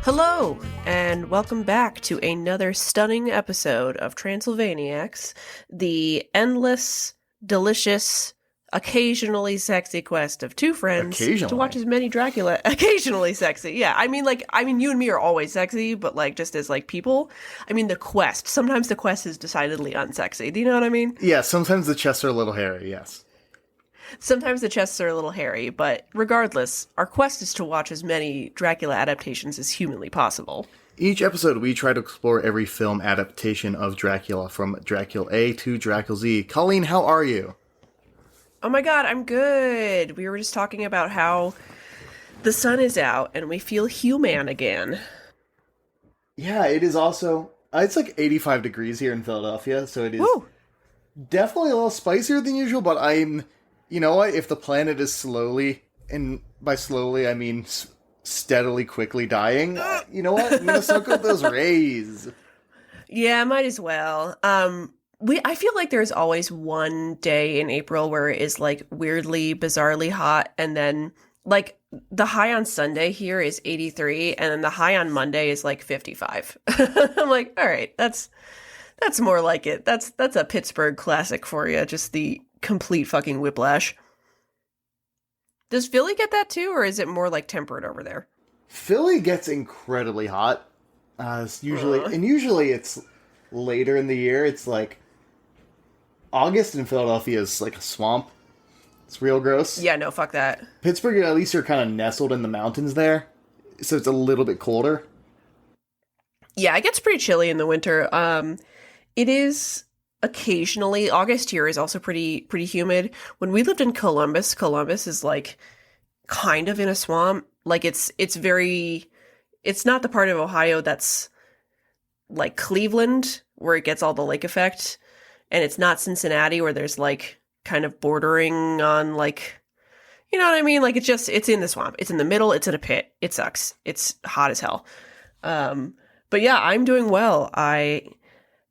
Hello, and welcome back to another stunning episode of Transylvaniacs, the endless, delicious, occasionally sexy quest of two friends to watch as many Dracula. Occasionally sexy, yeah. I mean, you and me are always sexy, but just as people. I mean, the quest. Sometimes the quest is decidedly unsexy. Do you know what I mean? Yeah. Sometimes the chests are a little hairy. Yes. Sometimes the chests are a little hairy, but regardless, our quest is to watch as many Dracula adaptations as humanly possible. Each episode, we try to explore every film adaptation of Dracula, from Dracula A to Dracula Z. Colleen, how are you? Oh my god, I'm good. We were just talking about how the sun is out and we feel human again. Yeah, it is also... it's 85 degrees here in Philadelphia, so it is definitely a little spicier than usual, but I'm... You know what? If the planet is slowly, and by slowly I mean steadily, quickly dying, you know what? I'm gonna soak up those rays. Yeah, might as well. I feel like there's always one day in April where it is weirdly, bizarrely hot, and then the high on Sunday here is 83, and then the high on Monday is 55. I'm all right, that's more like it. That's a Pittsburgh classic for you. Just the complete fucking whiplash. Does Philly get that too, or is it more temperate over there? Philly gets incredibly hot. Usually it's later in the year. It's August in Philadelphia is a swamp. It's real gross. Yeah, no, fuck that. Pittsburgh, at least you're kind of nestled in the mountains there, so it's a little bit colder. Yeah, it gets pretty chilly in the winter. It is occasionally. August here is also pretty humid. When we lived in Columbus is kind of in a swamp. It's not the part of Ohio that's Cleveland, where it gets all the lake effect, and it's not Cincinnati, where there's kind of bordering on you know what I mean? It's in the swamp. It's in the middle. It's in a pit. It sucks. It's hot as hell. But yeah, I'm doing well. I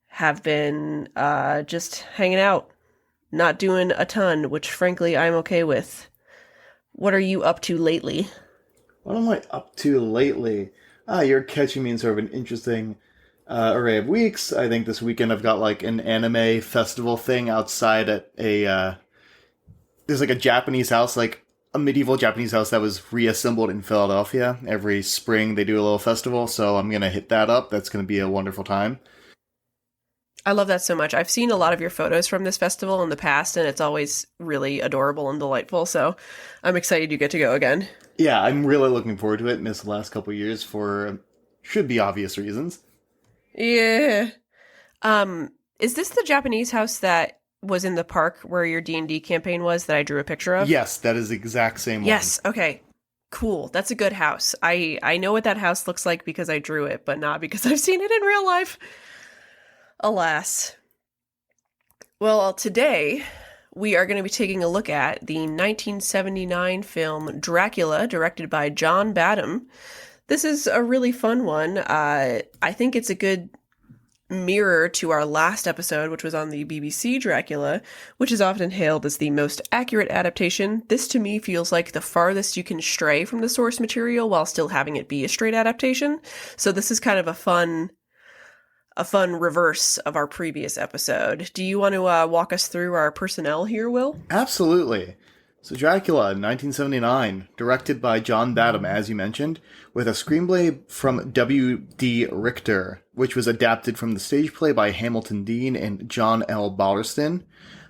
have been just hanging out, not doing a ton, which frankly I'm okay with. What are you up to lately? What am I up to lately? You're catching me in sort of an interesting array of weeks. I think this weekend I've got an anime festival thing outside at there's a Japanese house, a medieval Japanese house that was reassembled in Philadelphia. Every spring they do a little festival, so I'm gonna hit that up. That's gonna be a wonderful time. I love that so much. I've seen a lot of your photos from this festival in the past, and it's always really adorable and delightful, so I'm excited you get to go again. Yeah, I'm really looking forward to it. Missed the last couple of years for should be obvious reasons. Yeah. Is this the Japanese house that was in the park where your D&D campaign was that I drew a picture of? Yes, that is the exact same one. Yes, okay. Cool. That's a good house. I know what that house looks like because I drew it, but not because I've seen it in real life. Alas. Well, today we are going to be taking a look at the 1979 film Dracula, directed by John Badham. This is a really fun one. I think it's a good mirror to our last episode, which was on the BBC Dracula, which is often hailed as the most accurate adaptation. This, to me, feels like the farthest you can stray from the source material while still having it be a straight adaptation. So this is kind of a fun reverse of our previous episode. Do you want to walk us through our personnel here, Will? Absolutely. So Dracula, 1979, directed by John Badham, as you mentioned, with a screenplay from W.D. Richter, which was adapted from the stage play by Hamilton Dean and John L. Balderston.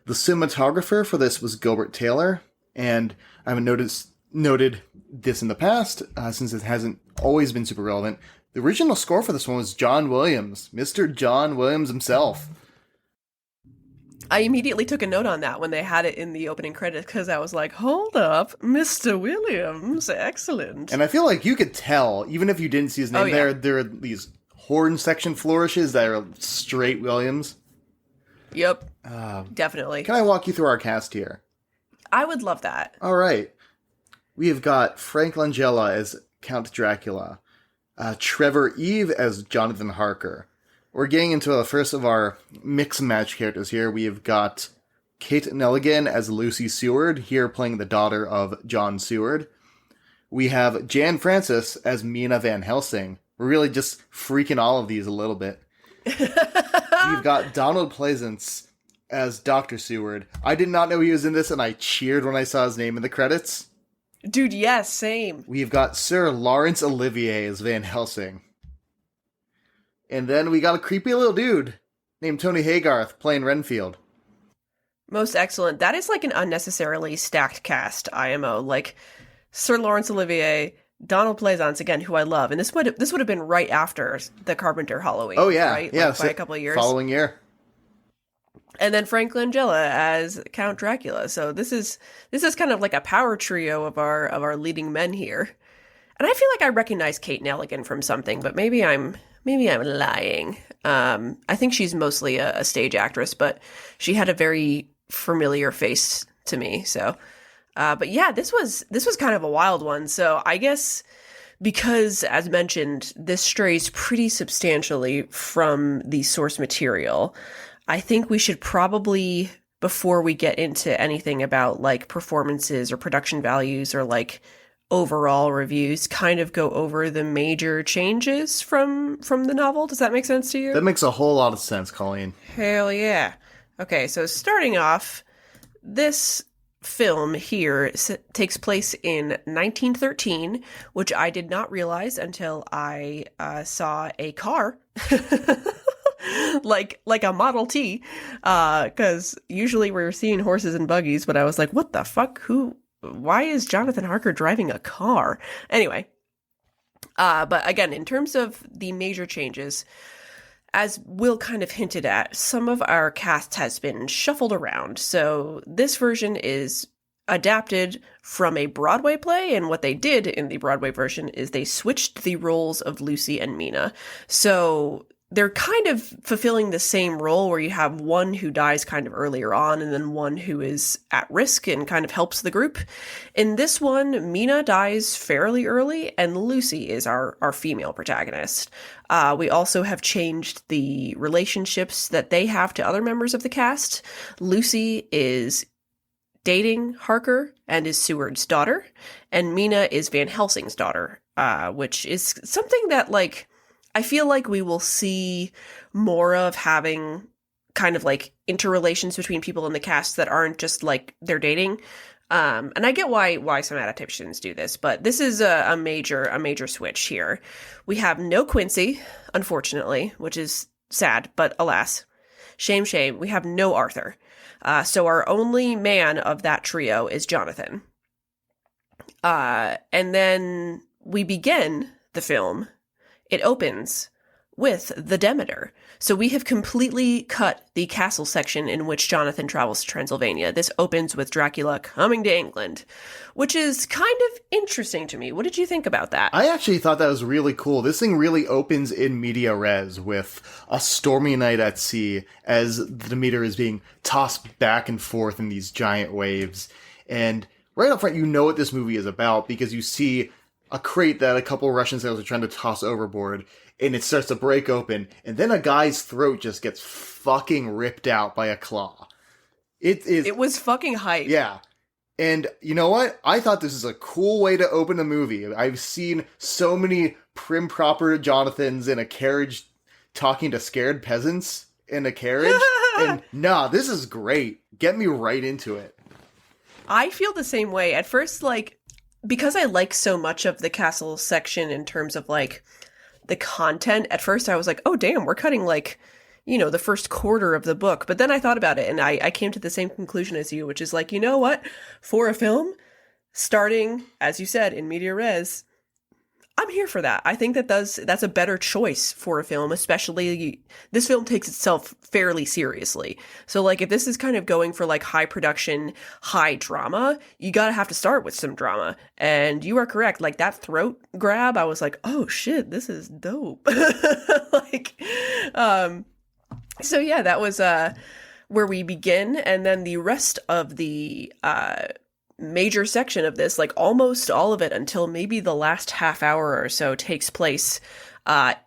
The cinematographer for this was Gilbert Taylor, and I haven't noted this in the past, since it hasn't always been super relevant. The original score for this one was John Williams, Mr. John Williams himself. I immediately took a note on that when they had it in the opening credits, because I was like, hold up, Mr. Williams, excellent. And I feel like you could tell, even if you didn't see his name there are these horn section flourishes that are straight Williams. Yep, definitely. Can I walk you through our cast here? I would love that. All right. We have got Frank Langella as Count Dracula. Trevor Eve as Jonathan Harker. We're getting into the first of our mix and match characters here. We've got Kate Nelligan as Lucy Seward, here playing the daughter of John Seward. We have Jan Francis as Mina Van Helsing. We're really just freaking all of these a little bit. We've got Donald Pleasance as Dr. Seward. I did not know he was in this, and I cheered when I saw his name in the credits. Dude, yes, same. We've got Sir Laurence Olivier as Van Helsing. And then we got a creepy little dude named Tony Haygarth playing Renfield. Most excellent. That is like an unnecessarily stacked cast, IMO. Like, Sir Laurence Olivier, Donald Pleasance, again, who I love. And this would have been right after the Carpenter Halloween. Oh, yeah. Right? Yeah. Like by a couple of years. Following year. And then Frank Langella as Count Dracula. So this is kind of like a power trio of our leading men here. And I feel like I recognize Kate Nelligan from something, but maybe I'm lying. I think she's mostly a stage actress, but she had a very familiar face to me. So, but yeah, this was kind of a wild one. So I guess because, as mentioned, this strays pretty substantially from the source material, I think we should probably, before we get into anything about like performances or production values or like overall reviews, kind of go over the major changes from the novel. Does that make sense to you? That makes a whole lot of sense, Colleen. Hell yeah. Okay, so starting off, this film here takes place in 1913, which I did not realize until I saw a car. like a Model T, because usually we're seeing horses and buggies, but I was like, what the fuck? Why is Jonathan Harker driving a car? Anyway, but again, in terms of the major changes, as Will kind of hinted at, some of our cast has been shuffled around. So this version is adapted from a Broadway play, and what they did in the Broadway version is they switched the roles of Lucy and Mina. So they're kind of fulfilling the same role where you have one who dies kind of earlier on and then one who is at risk and kind of helps the group. In this one, Mina dies fairly early and Lucy is our female protagonist. We also have changed the relationships that they have to other members of the cast. Lucy is dating Harker and is Seward's daughter, and Mina is Van Helsing's daughter, which is something that, like, I feel like we will see more of, having kind of like interrelations between people in the cast that aren't just like they're dating. And I get why some adaptations do this, but this is a major switch here. We have no Quincy, unfortunately, which is sad, but alas, shame. We have no Arthur. So our only man of that trio is Jonathan. And then we begin the film. It opens with the Demeter. So we have completely cut the castle section in which Jonathan travels to Transylvania. This opens with Dracula coming to England, which is kind of interesting to me. What did you think about that? I actually thought that was really cool. This thing really opens in media res with a stormy night at sea as the Demeter is being tossed back and forth in these giant waves. And right up front, you know what this movie is about because you see a crate that a couple Russian sailors are trying to toss overboard, and it starts to break open, and then a guy's throat just gets fucking ripped out by a claw. It was fucking hype. Yeah. And you know what? I thought this is a cool way to open a movie. I've seen so many prim proper Jonathans in a carriage talking to scared peasants in a carriage, and nah, this is great. Get me right into it. I feel the same way. At first, like, because I like so much of the castle section in terms of, like, the content, at first I was like, oh, damn, we're cutting, like, you know, the first quarter of the book. But then I thought about it, and I came to the same conclusion as you, which is like, you know what? For a film, starting, as you said, in media res, I'm here for that. I think that's a better choice for a film, especially this film takes itself fairly seriously. So like if this is kind of going for like high production, high drama, you gotta have to start with some drama. And you are correct. Like that throat grab, I was like, oh shit, this is dope. Like, so yeah, that was where we begin. And then the rest of the major section of this, like almost all of it until maybe the last half hour or so, takes place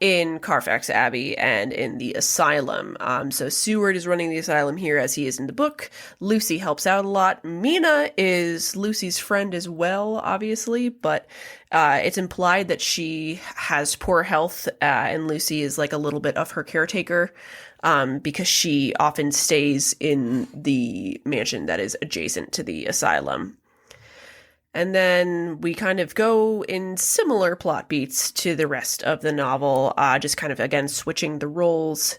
in Carfax Abbey and in the asylum. So Seward is running the asylum here as he is in the book. Lucy helps out a lot. Mina is Lucy's friend as well, obviously, but it's implied that she has poor health, and Lucy is like a little bit of her caretaker, because she often stays in the mansion that is adjacent to the asylum. And then we kind of go in similar plot beats to the rest of the novel, just kind of, again, switching the roles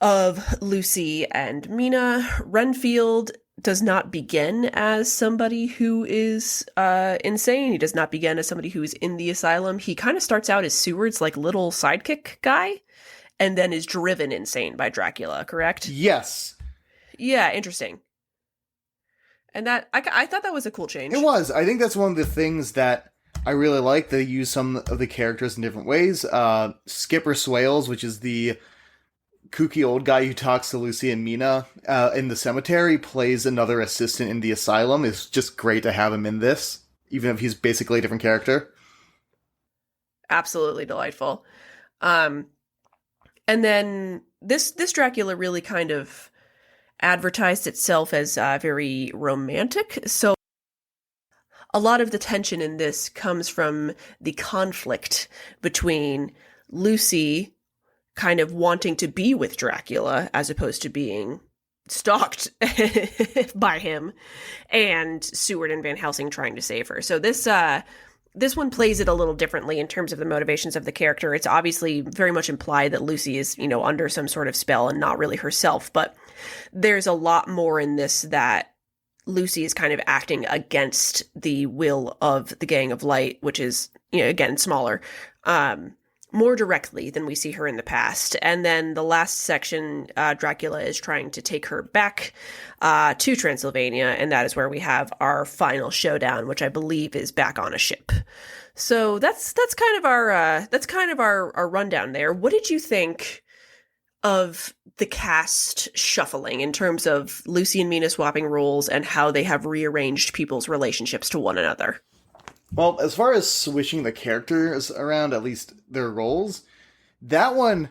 of Lucy and Mina. Renfield does not begin as somebody who is insane. He does not begin as somebody who is in the asylum. He kind of starts out as Seward's like little sidekick guy, and then is driven insane by Dracula, correct? Yes. Yeah, interesting. And that I thought that was a cool change. It was. I think that's one of the things that I really like. They use some of the characters in different ways. Skipper Swales, which is the kooky old guy who talks to Lucy and Mina in the cemetery, plays another assistant in the asylum. It's just great to have him in this, even if he's basically a different character. Absolutely delightful. And then this Dracula really kind of advertised itself as very romantic. So a lot of the tension in this comes from the conflict between Lucy kind of wanting to be with Dracula as opposed to being stalked by him, and Seward and Van Helsing trying to save her. So this one plays it a little differently in terms of the motivations of the character. It's obviously very much implied that Lucy is, under some sort of spell and not really herself, but there's a lot more in this that Lucy is kind of acting against the will of the Gang of Light, which is, again, smaller, more directly than we see her in the past. And then the last section, Dracula is trying to take her back to Transylvania, and that is where we have our final showdown, which I believe is back on a ship. So that's kind of our rundown there. What did you think of the cast shuffling in terms of Lucy and Mina swapping roles and how they have rearranged people's relationships to one another? Well, as far as switching the characters around, at least their roles, that one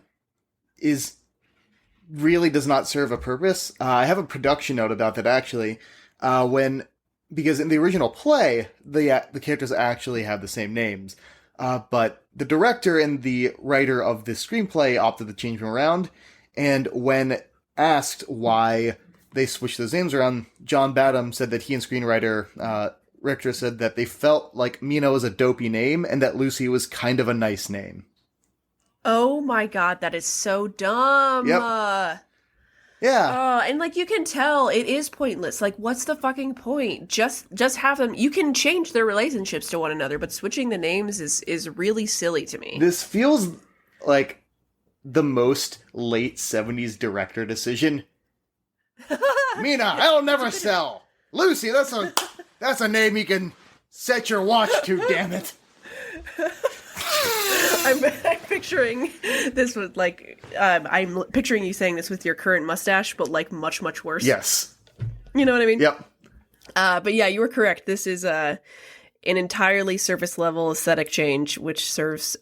really does not serve a purpose. I have a production note about that, actually, because in the original play, the characters actually have the same names, but the director and the writer of the screenplay opted to change them around, and when asked why they switched those names around, John Badham said that he and screenwriter Richter said that they felt like Mina was a dopey name and that Lucy was kind of a nice name. Oh my god, that is so dumb. Yep. Yeah. And you can tell it is pointless. What's the fucking point? Just have them. You can change their relationships to one another, but switching the names is really silly to me. This feels like the most late 70s director decision. Mina, I'll never sell. Lucy, that's a name you can set your watch to, damn it. I'm picturing this with I'm picturing you saying this with your current mustache, but much, much worse. Yes. You know what I mean? Yep. But yeah, you were correct. This is an entirely surface level aesthetic change, which serves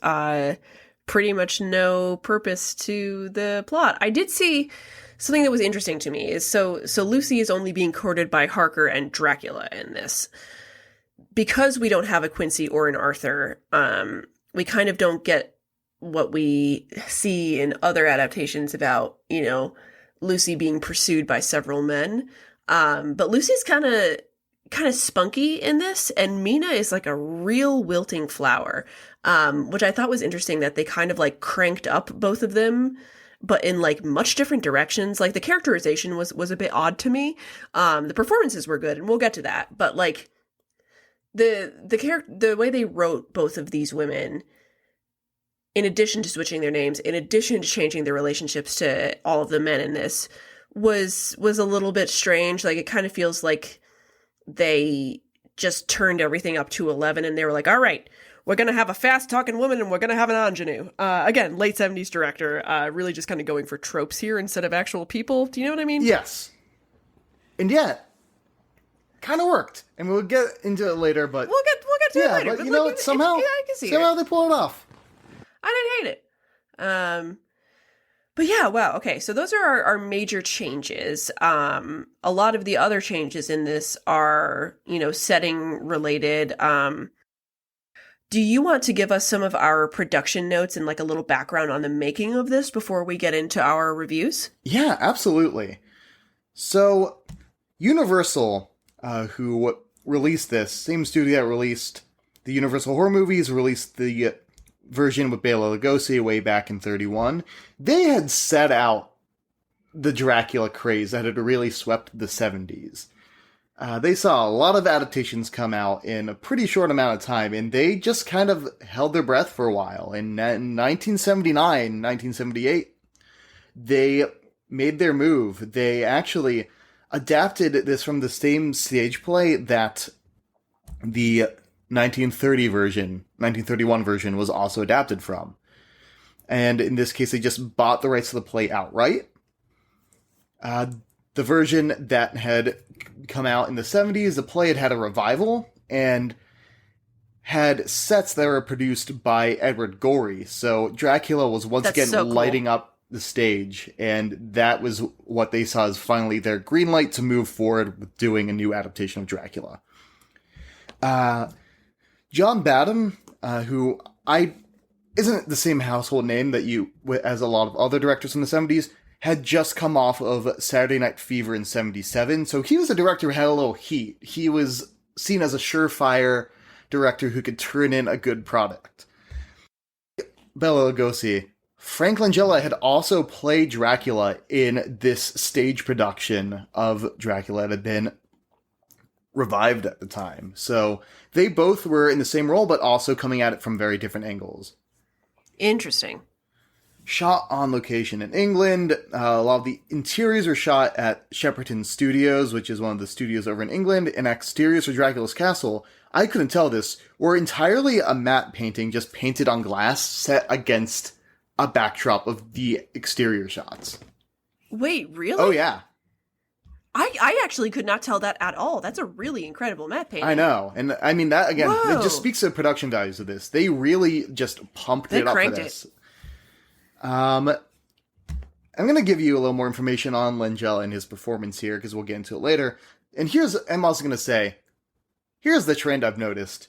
pretty much no purpose to the plot. I did see something that was interesting to me is so Lucy is only being courted by Harker and Dracula in this. Because we don't have a Quincy or an Arthur, we kind of don't get what we see in other adaptations about, Lucy being pursued by several men. But Lucy's kind of spunky in this, and Mina is like a real wilting flower, which I thought was interesting that they kind of cranked up both of them, but in much different directions. The characterization was a bit odd to me. The performances were good, and we'll get to that, but the way they wrote both of these women, in addition to switching their names, in addition to changing their relationships to all of the men in this, was a little bit strange. It kind of feels like they just turned everything up to 11 and they were like, all right, we're going to have a fast-talking woman and we're going to have an ingenue. Again, late 70s director, really just kind of going for tropes here instead of actual people. Do you know what I mean? Yes. And yet, kind of worked, and we'll get into it later. But We'll get to it later. but you know, somehow I can see somehow it. they pull it off. I didn't hate it. But yeah, wow. Okay, so those are our major changes. A lot of the other changes in this are, setting related. Do you want to give us some of our production notes and like a little background on the making of this before we get into our reviews? Yeah, absolutely. So, Universal, who released this, same studio that released the Universal horror movies, released the version with Bela Lugosi way back in 31. They had set out the Dracula craze that had really swept the 70s. They saw a lot of adaptations come out in a pretty short amount of time, and they just kind of held their breath for a while. In 1979, 1978, they made their move. They actually adapted this from the same stage play that the 1931 version was also adapted from. And in this case, they just bought the rights to the play outright. The version that had come out in the 70s, the play had a revival and had sets that were produced by Edward Gorey. So Dracula was once again so cool. lighting up the stage, and that was what they saw as finally their green light to move forward with doing a new adaptation of Dracula. John Badham, who isn't the same household name that as a lot of other directors from the 70s, had just come off of Saturday Night Fever in 77, so he was a director who had a little heat. He was seen as a surefire director who could turn in a good product. Bela Lugosi. Frank Langella had also played Dracula in this stage production of Dracula that had been revived at the time. So they both were in the same role, but also coming at it from very different angles. Interesting. Shot on location in England. A lot of the interiors were shot at Shepperton Studios, which is one of the studios over in England, and exteriors for Dracula's castle, I couldn't tell this, were entirely a matte painting just painted on glass set against a backdrop of the exterior shots. Wait, really? Oh, yeah. I actually could not tell that at all. That's a really incredible matte painting. I know. And I mean, that, again, Whoa. It just speaks to the production values of this. They really just pumped it up for this. I'm going to give you a little more information on Langella and his performance here, because we'll get into it later. And I'm also going to say, here's the trend I've noticed.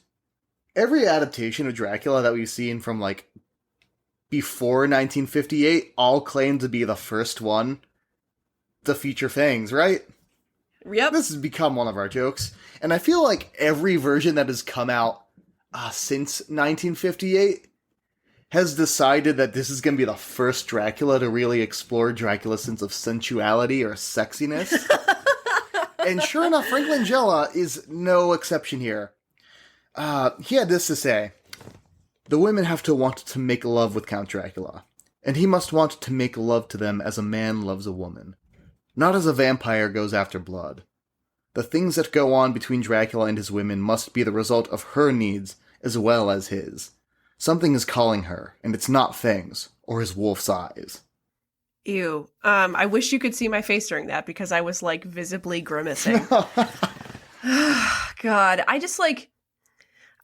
Every adaptation of Dracula that we've seen from, like, before 1958 all claim to be the first one to feature fangs, right? Yep. This has become one of our jokes. And I feel like every version that has come out since 1958 has decided that this is going to be the first Dracula to really explore Dracula's sense of sensuality or sexiness. And sure enough, Frank Langella is no exception here. He had this to say: "The women have to want to make love with Count Dracula, and he must want to make love to them as a man loves a woman, not as a vampire goes after blood. The things that go on between Dracula and his women must be the result of her needs as well as his. Something is calling her, and it's not fangs or his wolf's eyes." Ew. I wish you could see my face during that, because I was, like, visibly grimacing. God,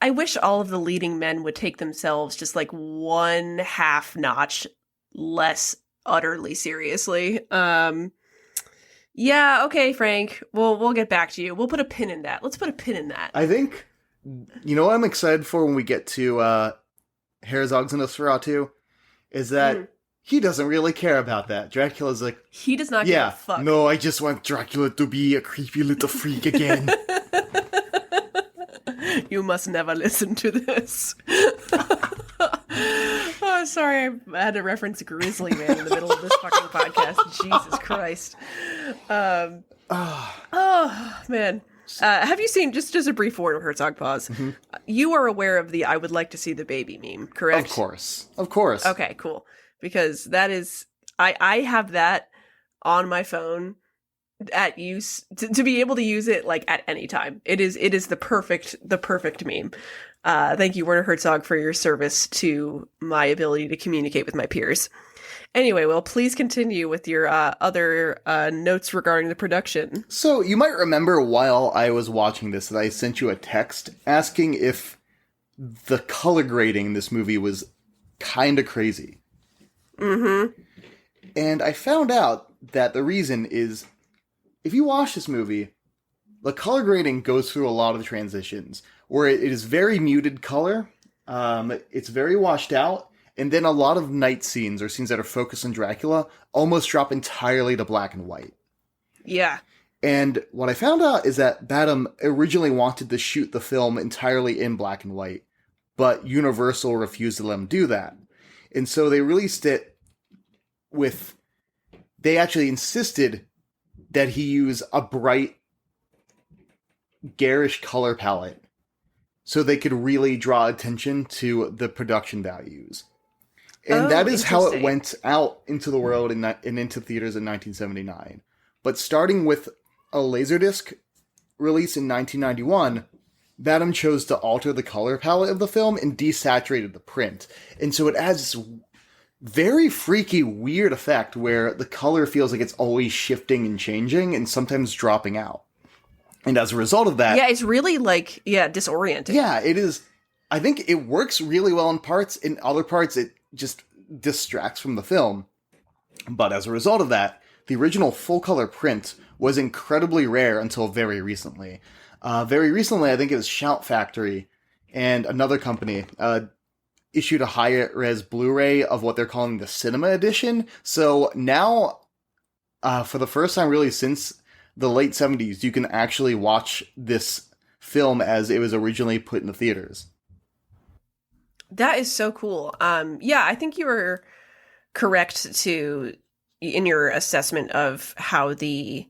I wish all of the leading men would take themselves just, like, one half notch less utterly seriously. Yeah, okay, Frank. We'll get back to you. We'll put a pin in that. Let's put a pin in that. I think, you know what I'm excited for when we get to Herzog's Nosferatu? Is that he doesn't really care about that. Dracula's like, he does not give a fuck. No, I just want Dracula to be a creepy little freak again. You must never listen to this. Oh, sorry, I had to reference Grizzly Man in the middle of this fucking podcast. Jesus Christ. Oh, man. Have you seen, just a brief Werner Herzog pause, you are aware of the "I would like to see the baby" meme, correct? Of course. Okay, cool. Because that is, I have that on my phone at use, to be able to use it, like, at any time. It is the perfect meme. Thank you, Werner Herzog, for your service to my ability to communicate with my peers. Anyway, well, please continue with your other notes regarding the production. So, you might remember while I was watching this that I sent you a text asking if the color grading in this movie was kind of crazy. Mm-hmm. And I found out that the reason is, if you watch this movie, the color grading goes through a lot of the transitions, where it is very muted color, it's very washed out, and then a lot of night scenes, or scenes that are focused on Dracula, almost drop entirely to black and white. Yeah. And what I found out is that Badham originally wanted to shoot the film entirely in black and white, but Universal refused to let him do that. And so they released it with... They actually insisted that he use a bright, garish color palette so they could really draw attention to the production values. And that is how it went out into the world and into theaters in 1979. But starting with a Laserdisc release in 1991, Badham chose to alter the color palette of the film and desaturated the print. And so it adds this very freaky, weird effect where the color feels like it's always shifting and changing and sometimes dropping out. And as a result of that... Yeah, it's really disorienting. Yeah, it is. I think it works really well in parts. In other parts, it just distracts from the film. But as a result of that, the original full-color print was incredibly rare until very recently. Very recently, I think it was Shout Factory and another company issued a high-res Blu-ray of what they're calling the Cinema Edition. So now, for the first time really since the late 70s, you can actually watch this film as it was originally put in the theaters. That is so cool. I think you were correct in your assessment of how the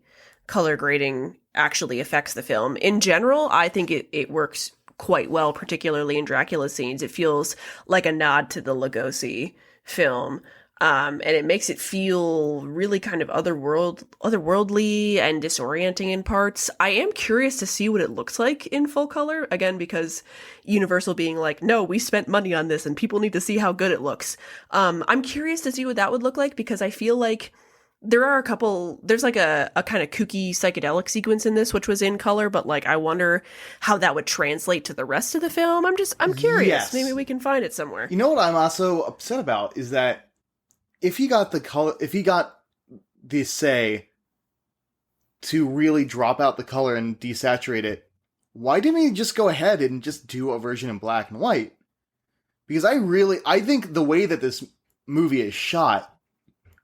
color grading actually affects the film. In general, I think it works quite well, particularly in Dracula scenes. It feels like a nod to the Lugosi film. And it makes it feel really kind of otherworldly and disorienting in parts. I am curious to see what it looks like in full color, again, because Universal being like, no, we spent money on this and people need to see how good it looks. I'm curious to see what that would look like, because I feel like there's like a kind of kooky psychedelic sequence in this, which was in color, but like, I wonder how that would translate to the rest of the film. I'm curious. Yes. Maybe we can find it somewhere. You know what I'm also upset about is that if he got the say to really drop out the color and desaturate it, why didn't he just go ahead and just do a version in black and white? Because I think the way that this movie is shot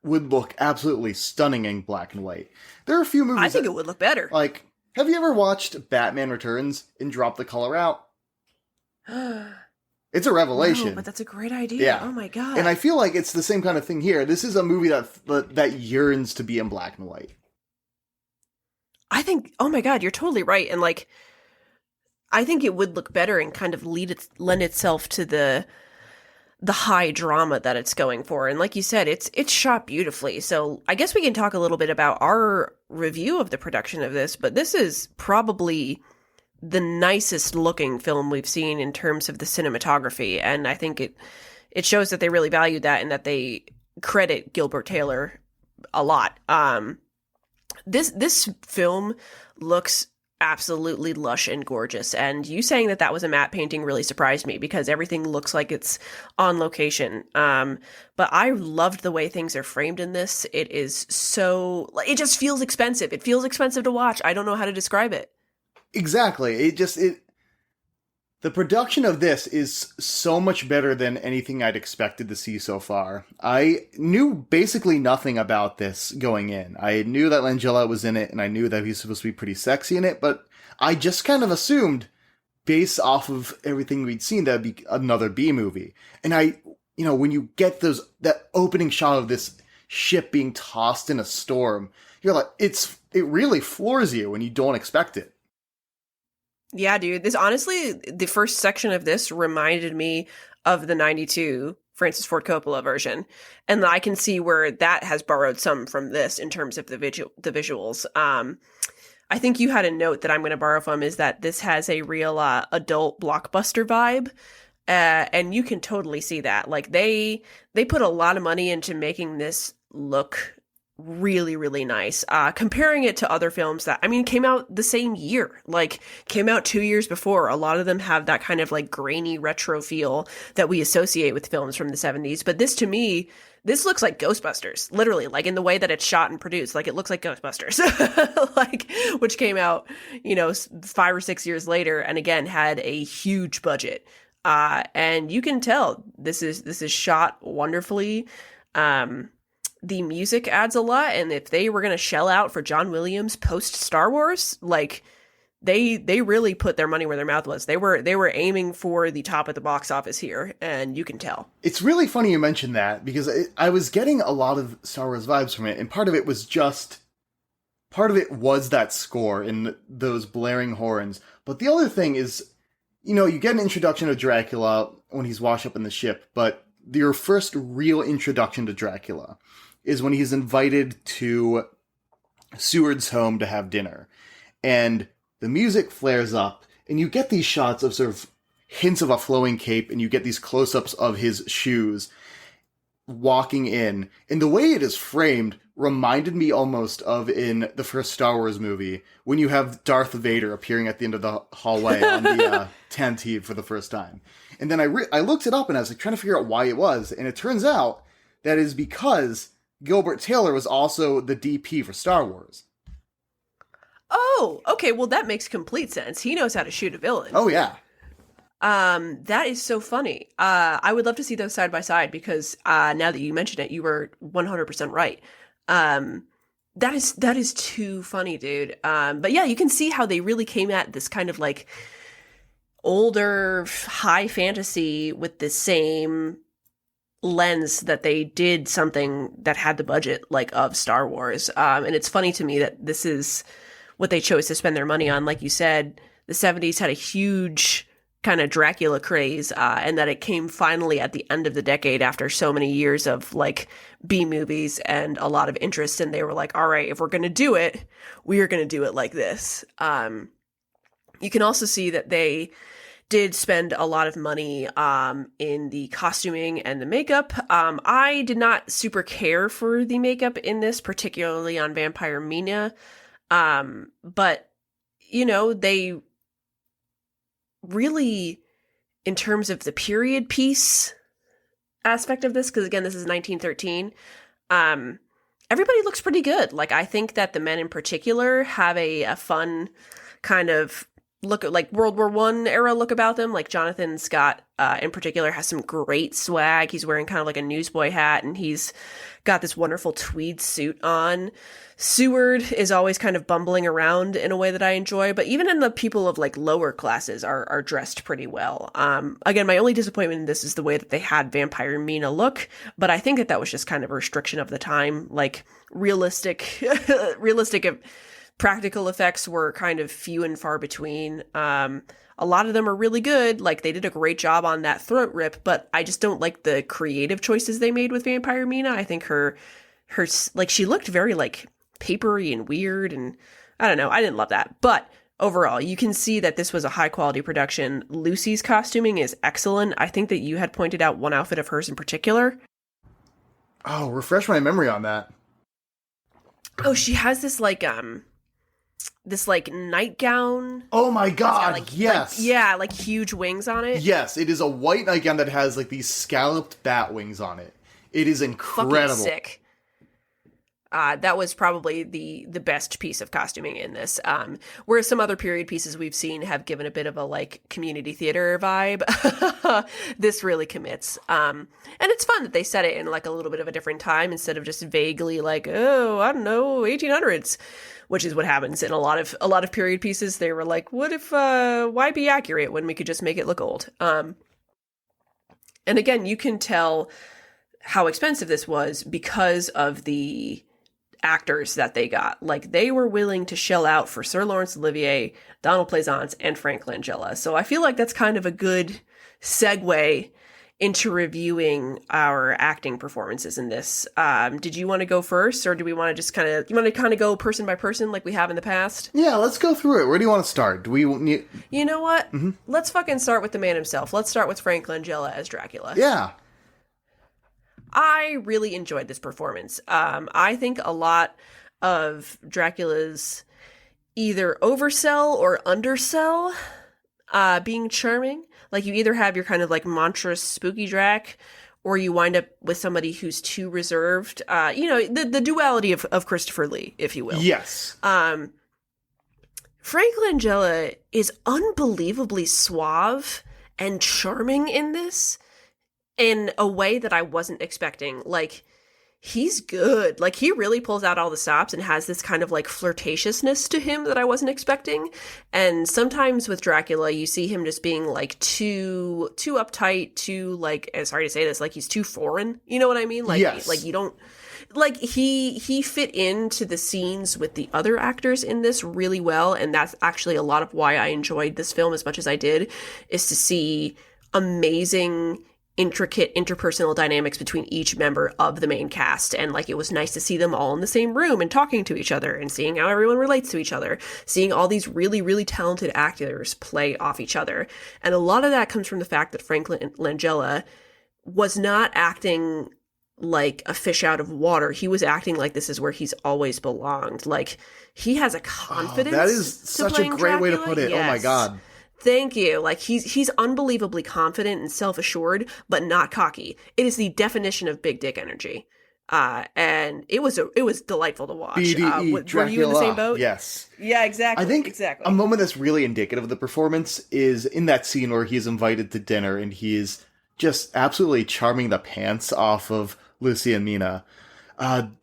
would look absolutely stunning in black and white. There are a few movies I think it would look better. Like, have you ever watched Batman Returns and drop the color out? It's a revelation. No, but that's a great idea. Yeah. Oh my god. And I feel like it's the same kind of thing here. This is a movie that yearns to be in black and white. I think, oh my god, you're totally right. And like, I think it would look better and kind of lend itself to the high drama that it's going for. And like you said, it's shot beautifully. So I guess we can talk a little bit about our review of the production of this, but this is probably the nicest looking film we've seen in terms of the cinematography. And I think it shows that they really value that and that they credit Gilbert Taylor a lot. This film looks absolutely lush and gorgeous. And you saying that was a matte painting really surprised me, because everything looks like it's on location. But I loved the way things are framed in this. It just feels expensive. It feels expensive to watch. I don't know how to describe it. Exactly. The production of this is so much better than anything I'd expected to see so far. I knew basically nothing about this going in. I knew that Langella was in it, and I knew that he was supposed to be pretty sexy in it, but I just kind of assumed, based off of everything we'd seen, that'd be another B movie. And when you get that opening shot of this ship being tossed in a storm, you're like, it really floors you when you don't expect it. Yeah, dude. This honestly, the first section of this reminded me of the 92 Francis Ford Coppola version. And I can see where that has borrowed some from this in terms of the visuals. I think you had a note that I'm going to borrow from is that this has a real adult blockbuster vibe. And you can totally see that. Like they put a lot of money into making this look really, really nice. Comparing it to other films that, I mean, came out the same year, like came out 2 years before. A lot of them have that kind of like grainy retro feel that we associate with films from the 70s. But this, to me, this looks like Ghostbusters, literally, like in the way that it's shot and produced. Like it looks like Ghostbusters, like, which came out, 5 or 6 years later, and again had a huge budget. And you can tell this is shot wonderfully. The music adds a lot, and if they were going to shell out for John Williams post Star Wars, like they really put their money where their mouth was. They were aiming for the top of the box office here, and you can tell. It's really funny you mentioned that, because I was getting a lot of Star Wars vibes from it, and part of it was that score and those blaring horns. But the other thing is, you get an introduction to Dracula when he's washed up in the ship, but your first real introduction to Dracula is when he's invited to Seward's home to have dinner. And the music flares up, and you get these shots of sort of hints of a flowing cape, and you get these close-ups of his shoes walking in. And the way it is framed reminded me almost of in the first Star Wars movie, when you have Darth Vader appearing at the end of the hallway on the Tantive for the first time. And then I looked it up, and I was like trying to figure out why it was. And it turns out that is because Gilbert Taylor was also the DP for Star Wars. Oh, okay. Well, that makes complete sense. He knows how to shoot a villain. Oh, yeah. That is so funny. I would love to see those side by side, because now that you mention it, you were 100% right. That is too funny, dude. But yeah, you can see how they really came at this kind of like older high fantasy with the same lens that they did something that had the budget like of Star Wars. And it's funny to me that this is what they chose to spend their money on. Like you said, the 70s had a huge kind of Dracula craze, and that it came finally at the end of the decade after so many years of like B movies and a lot of interest. And they were like, all right, if we're going to do it, we are going to do it like this. You can also see that they did spend a lot of money in the costuming and the makeup. I did not super care for the makeup in this, particularly on Vampire Mina. But, they really, in terms of the period piece aspect of this, because again, this is 1913, everybody looks pretty good. Like, I think that the men in particular have a fun kind of look at like World War I era look about them. Like Jonathan Scott in particular has some great swag. He's wearing kind of like a newsboy hat, and he's got this wonderful tweed suit on. Seward is always kind of bumbling around in a way that I enjoy, but even in the people of like lower classes are dressed pretty well. Again, my only disappointment in this is the way that they had Vampire Mina look, but I think that was just kind of a restriction of the time. Like realistic practical effects were kind of few and far between. A lot of them are really good. Like they did a great job on that throat rip, but I just don't like the creative choices they made with Vampire Mina. I think her like she looked very like papery and weird, and I don't know. I didn't love that. But overall, you can see that this was a high quality production. Lucy's costuming is excellent. I think that you had pointed out one outfit of hers in particular. Oh, refresh my memory on that. Oh, she has this nightgown. Oh my god, yes. Like huge wings on it. Yes, it is a white nightgown that has like these scalloped bat wings on it. It is incredible. Fucking sick. That was probably the best piece of costuming in this. Whereas some other period pieces we've seen have given a bit of a like community theater vibe. This really commits. And it's fun that they set it in like a little bit of a different time instead of just vaguely like, oh, I don't know, 1800s, which is what happens in a lot of period pieces. They were like, what if why be accurate when we could just make it look old? And again, you can tell how expensive this was because of the actors that they got. Like they were willing to shell out for Sir Laurence Olivier, Donald Pleasance, and Frank Langella. So I feel like that's kind of a good segue into reviewing our acting performances in this. Did you want to go first, or do we want to just you want to kind of go person by person like we have in the past? Yeah, let's go through it. Where do you want to start? Do we need... You know what? Mm-hmm. Let's fucking start with the man himself. Let's start with Frank Langella as Dracula. Yeah. I really enjoyed this performance. I think a lot of Dracula's either oversell or undersell being charming. Like, you either have your kind of like monstrous spooky Drac, or you wind up with somebody who's too reserved. The duality of Christopher Lee, if you will. Yes. Frank Langella is unbelievably suave and charming in this in a way that I wasn't expecting. Like, he's good. Like, he really pulls out all the stops and has this kind of like flirtatiousness to him that I wasn't expecting. And sometimes with Dracula, you see him just being like too uptight, too like, sorry to say this, like he's too foreign. You know what I mean? Like, yes. Like you don't, like he fit into the scenes with the other actors in this really well. And that's actually a lot of why I enjoyed this film as much as I did, is to see amazing, intricate interpersonal dynamics between each member of the main cast. And like, it was nice to see them all in the same room and talking to each other and seeing how everyone relates to each other, seeing all these really, really talented actors play off each other. And a lot of that comes from the fact that Frank Langella was not acting like a fish out of water. He was acting like this is where he's always belonged. Like, he has a confidence. That is such a great Dracula. way to put it. Yes. Oh my God. Thank you. Like, he's unbelievably confident and self-assured, but not cocky. It is the definition of big dick energy. And it was delightful to watch. BDE, were you in the same boat? Yes. Yeah, exactly. I think exactly. a moment that's really indicative of the performance is in that scene where he's invited to dinner and he's just absolutely charming the pants off of Lucy and Mina.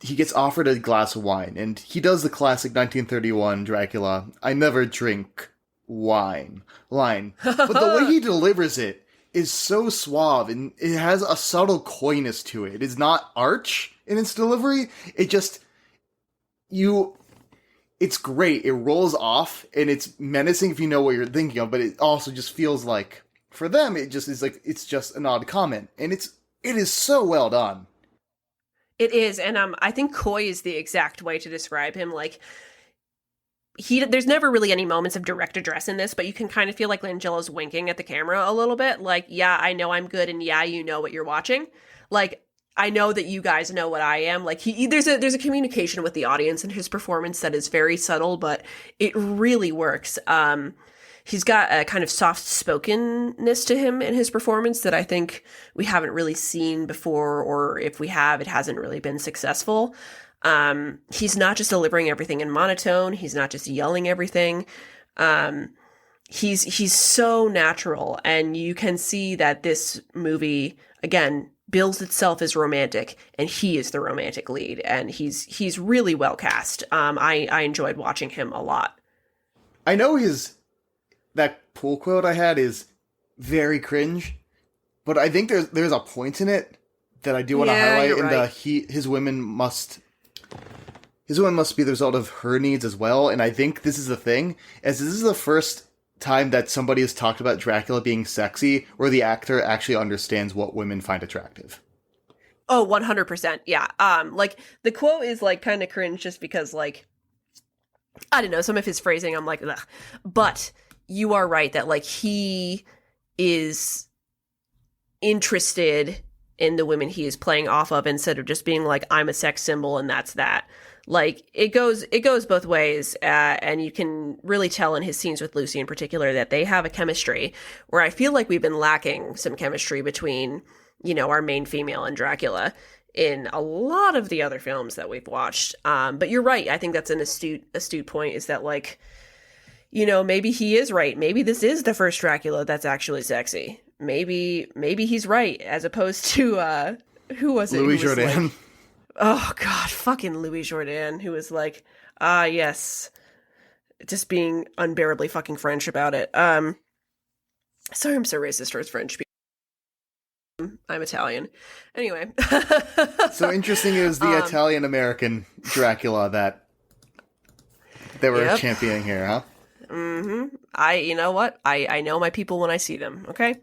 He gets offered a glass of wine, and he does the classic 1931 Dracula, I never drink wine line. But the way he delivers it is so suave, and it has a subtle coyness to it. It is not arch in its delivery. It just, it's great. It rolls off, and it's menacing if you know what you're thinking of, but it also just feels like, for them, it just is like, it's just an odd comment. And it is so well done. It is, and I think coy is the exact way to describe him. Like, there's never really any moments of direct address in this, but you can kind of feel like Langella's winking at the camera a little bit. Like, yeah, I know I'm good, and yeah, you know what you're watching. Like, I know that you guys know what I am. Like, there's a communication with the audience in his performance that is very subtle, but it really works. He's got a kind of soft-spokenness to him in his performance that I think we haven't really seen before, or if we have, it hasn't really been successful. He's not just delivering everything in monotone. He's not just yelling everything. He's so natural, and you can see that this movie, again, bills itself as romantic, and he is the romantic lead, and he's really well cast. I enjoyed watching him a lot. I know that pool quote I had is very cringe, but I think there's a point in it that I do want to highlight. You're right. His women must be the result of her needs as well. And I think this is the thing, as this is the first time that somebody has talked about Dracula being sexy, where the actor actually understands what women find attractive. Oh, 100%. Yeah. Like, the quote is like kind of cringe just because, like, I don't know, some of his phrasing, I'm like, ugh. But you are right that, like, he is interested in the women he is playing off of, instead of just being like, I'm a sex symbol and that's that. Like, it goes both ways, and you can really tell in his scenes with Lucy in particular that they have a chemistry where I feel like we've been lacking some chemistry between, you know, our main female and Dracula in a lot of the other films that we've watched. But you're right. I think that's an astute point, is that, like, you know, maybe he is right. Maybe this is the first Dracula that's actually sexy. Maybe he's right, as opposed to, who was it? Louis Jourdan. Like, oh God, fucking Louis Jourdan, who was like, yes, just being unbearably fucking French about it. Sorry, I'm so racist towards French people. I'm Italian. Anyway. So interesting is the Italian-American Dracula that they were championing here, huh? You know what? I know my people when I see them, okay?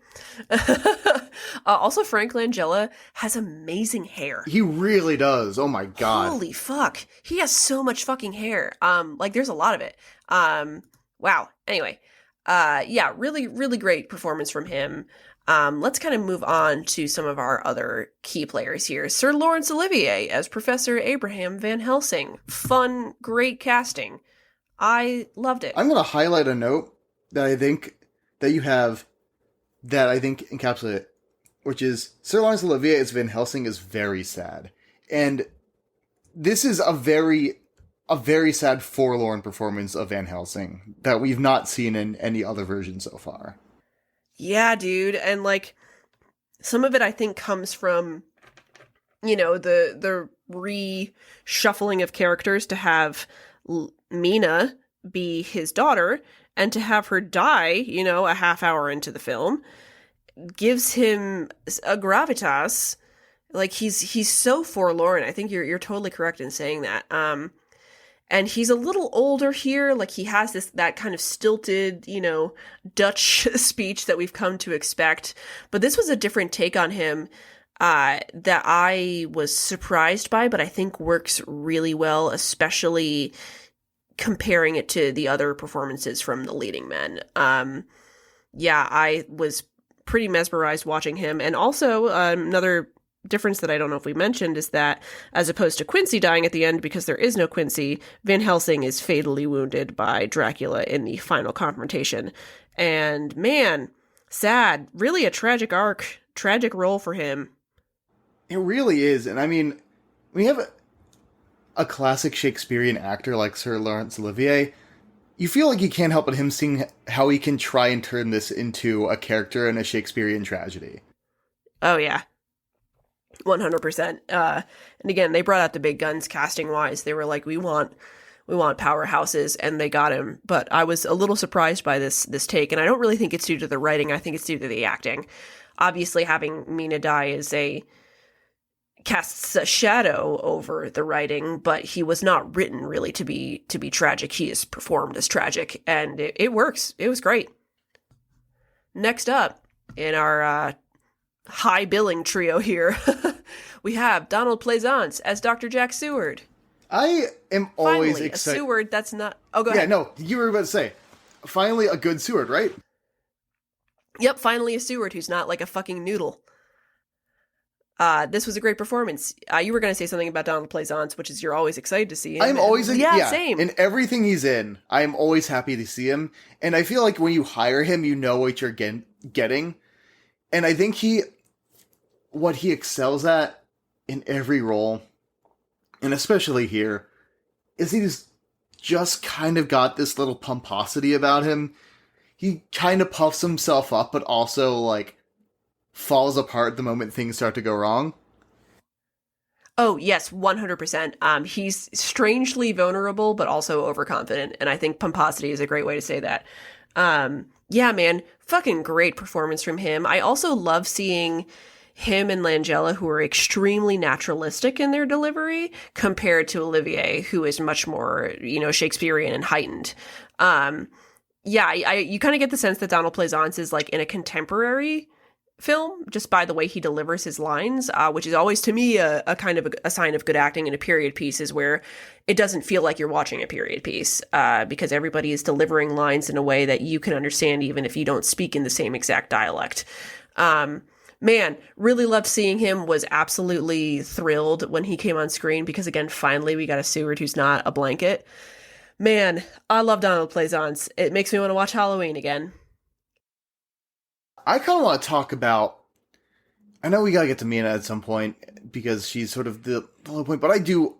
Also, Frank Langella has amazing hair. He really does. Oh my god. Holy fuck. He has so much fucking hair. Like, there's a lot of it. Wow. Anyway, yeah, really, really great performance from him. Let's kind of move on to some of our other key players here. Sir Laurence Olivier as Professor Abraham Van Helsing. Fun, great casting. I loved it. I'm going to highlight a note that I think that you have that I think encapsulate it, which is Sir Laurence Olivier as Van Helsing is very sad. And this is a very sad, forlorn performance of Van Helsing that we've not seen in any other version so far. Yeah, dude. And like, some of it I think comes from, you know, the reshuffling of characters to have Mina be his daughter and to have her die, you know, a half hour into the film gives him a gravitas. Like, he's so forlorn. I think you're totally correct in saying that. And he's a little older here. Like, he has that kind of stilted, you know, Dutch speech that we've come to expect. But this was a different take on him that I was surprised by, but I think works really well, especially comparing it to the other performances from the leading men. Yeah, I was pretty mesmerized watching him. And also, another difference that I don't know if we mentioned is that as opposed to Quincy dying at the end because there is no Quincy, Van Helsing is fatally wounded by Dracula in the final confrontation. And man, sad. Really a tragic arc, tragic role for him. It really is. And I mean, we have a classic Shakespearean actor like Sir Laurence Olivier. You feel like you can't help but him seeing how he can try and turn this into a character in a Shakespearean tragedy. Oh, yeah. 100%. And again, they brought out the big guns casting wise. They were like, we want powerhouses, and they got him. But I was a little surprised by this take, and I don't really think it's due to the writing. I think it's due to the acting. Obviously, having Mina die casts a shadow over the writing, but he was not written really to be tragic. He is performed as tragic, and it works. It was great. Next up in our high billing trio here, we have Donald Pleasance as Dr. Jack Seward. I am always Finally, excited. A Seward that's not... Oh, go ahead. Yeah, no, you were about to say. Finally, a good Seward, right? Yep, finally a Seward who's not like a fucking noodle. This was a great performance. You were going to say something about Donald Pleasance, which is you're always excited to see him. I'm always... Yeah, same. In everything he's in, I'm always happy to see him. And I feel like when you hire him, you know what you're getting. And I think what he excels at in every role, and especially here, is he's just kind of got this little pomposity about him. He kind of puffs himself up, but also, like, falls apart the moment things start to go wrong. Oh, yes, 100%. He's strangely vulnerable, but also overconfident, and I think pomposity is a great way to say that. Yeah, man, fucking great performance from him. I also love seeing him and Langella, who are extremely naturalistic in their delivery, compared to Olivier, who is much more, you know, Shakespearean and heightened. Yeah, you kind of get the sense that Donald Pleasance is like in a contemporary film, just by the way he delivers his lines, which is always, to me, a kind of a sign of good acting in a period piece, is where it doesn't feel like you're watching a period piece, because everybody is delivering lines in a way that you can understand even if you don't speak in the same exact dialect. Man, really loved seeing him, was absolutely thrilled when he came on screen because, again, finally we got a Seward who's not a blanket. Man, I love Donald Pleasance. It makes me want to watch Halloween again. I kind of want to talk about... I know we gotta get to Mina at some point because she's sort of the low point, but I do,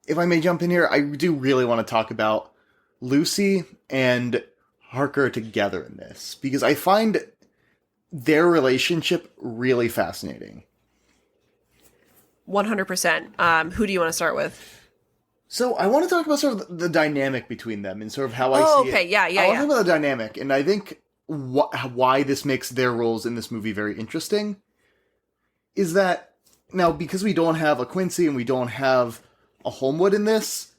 if I may jump in here, I do really want to talk about Lucy and Harker together in this because I find their relationship really fascinating. 100%. Who do you want to start with? So I want to talk about sort of the dynamic between them and sort of how I see it. Okay, yeah. I want to talk about the dynamic, and I think why this makes their roles in this movie very interesting is that, now, because we don't have a Quincy and we don't have a Holmwood in this,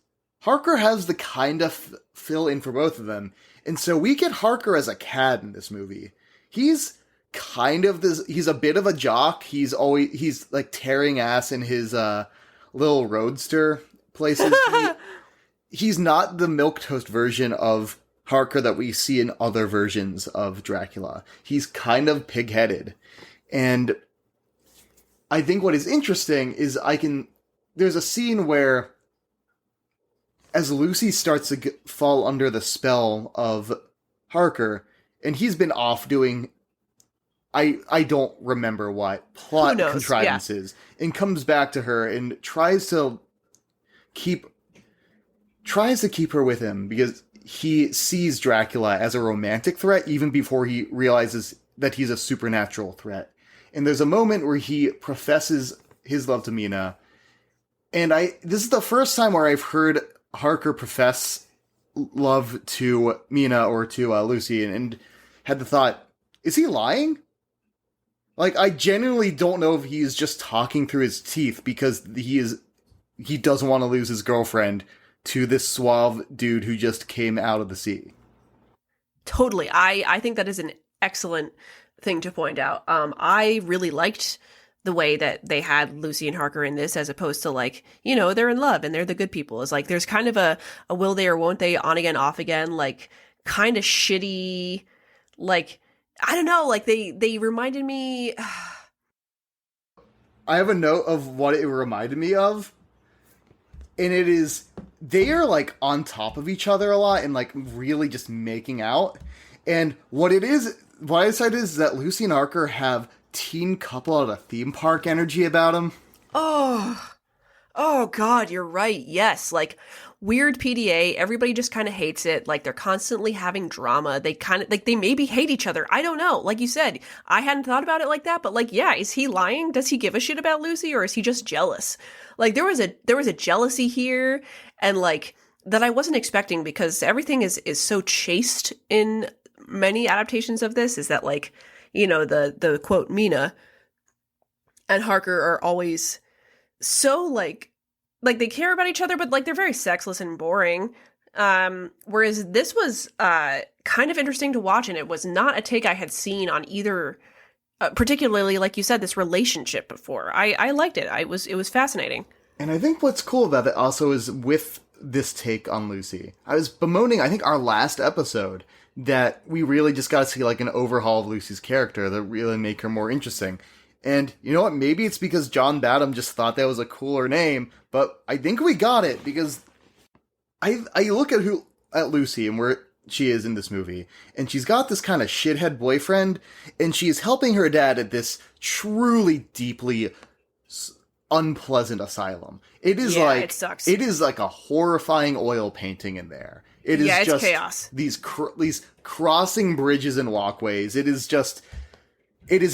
Harker has the kind of fill in for both of them. And so we get Harker as a cad in this movie. He's kind of this, he's a bit of a jock. He's like tearing ass in his little roadster places. He's not the milquetoast version of Harker that we see in other versions of Dracula. He's kind of pig-headed. And I think what is interesting is there's a scene where as Lucy starts to fall under the spell of Harker, and he's been off doing, I don't remember what, plot contrivances, and comes back to her and tries to keep her with him because he sees Dracula as a romantic threat even before he realizes that he's a supernatural threat. And there's a moment where he professes his love to Mina. And this is the first time where I've heard Harker profess love to Mina or to Lucy and had the thought, is he lying? Like, I genuinely don't know if he's just talking through his teeth because he doesn't want to lose his girlfriend to this suave dude who just came out of the sea. Totally. I think that is an excellent thing to point out. I really liked the way that they had Lucy and Harker in this, as opposed to like, you know, they're in love and they're the good people. It's like there's kind of a will they or won't they, on again, off again, like kind of shitty, like, I don't know, like they reminded me. I have a note of what it reminded me of. And it is, they are like on top of each other a lot and like really just making out. And what I decided is that Lucy and Harker have teen couple at a theme park energy about them. Oh God, you're right. Yes. Like weird PDA. Everybody just kind of hates it. Like they're constantly having drama. They kind of like, they maybe hate each other. I don't know. Like you said, I hadn't thought about it like that, but like, yeah, is he lying? Does he give a shit about Lucy or is he just jealous? Like there was a jealousy here and like that I wasn't expecting because everything is so chaste in many adaptations of this, is that like, you know, the quote Mina and Harker are always so like they care about each other, but like they're very sexless and boring. Whereas this was kind of interesting to watch, and it was not a take I had seen on either, particularly like you said, this relationship before. I liked it. It was fascinating. And I think what's cool about it also is with this take on Lucy, I was bemoaning, I think, our last episode, that we really just got to see like an overhaul of Lucy's character that really make her more interesting. And you know what? Maybe it's because John Badham just thought that was a cooler name, but I think we got it because I look at Lucy and where she is in this movie, and she's got this kind of shithead boyfriend, and she is helping her dad at this truly deeply unpleasant asylum. It is it sucks. It is like a horrifying oil painting in there. It is it's just chaos. These crossing bridges and walkways. It is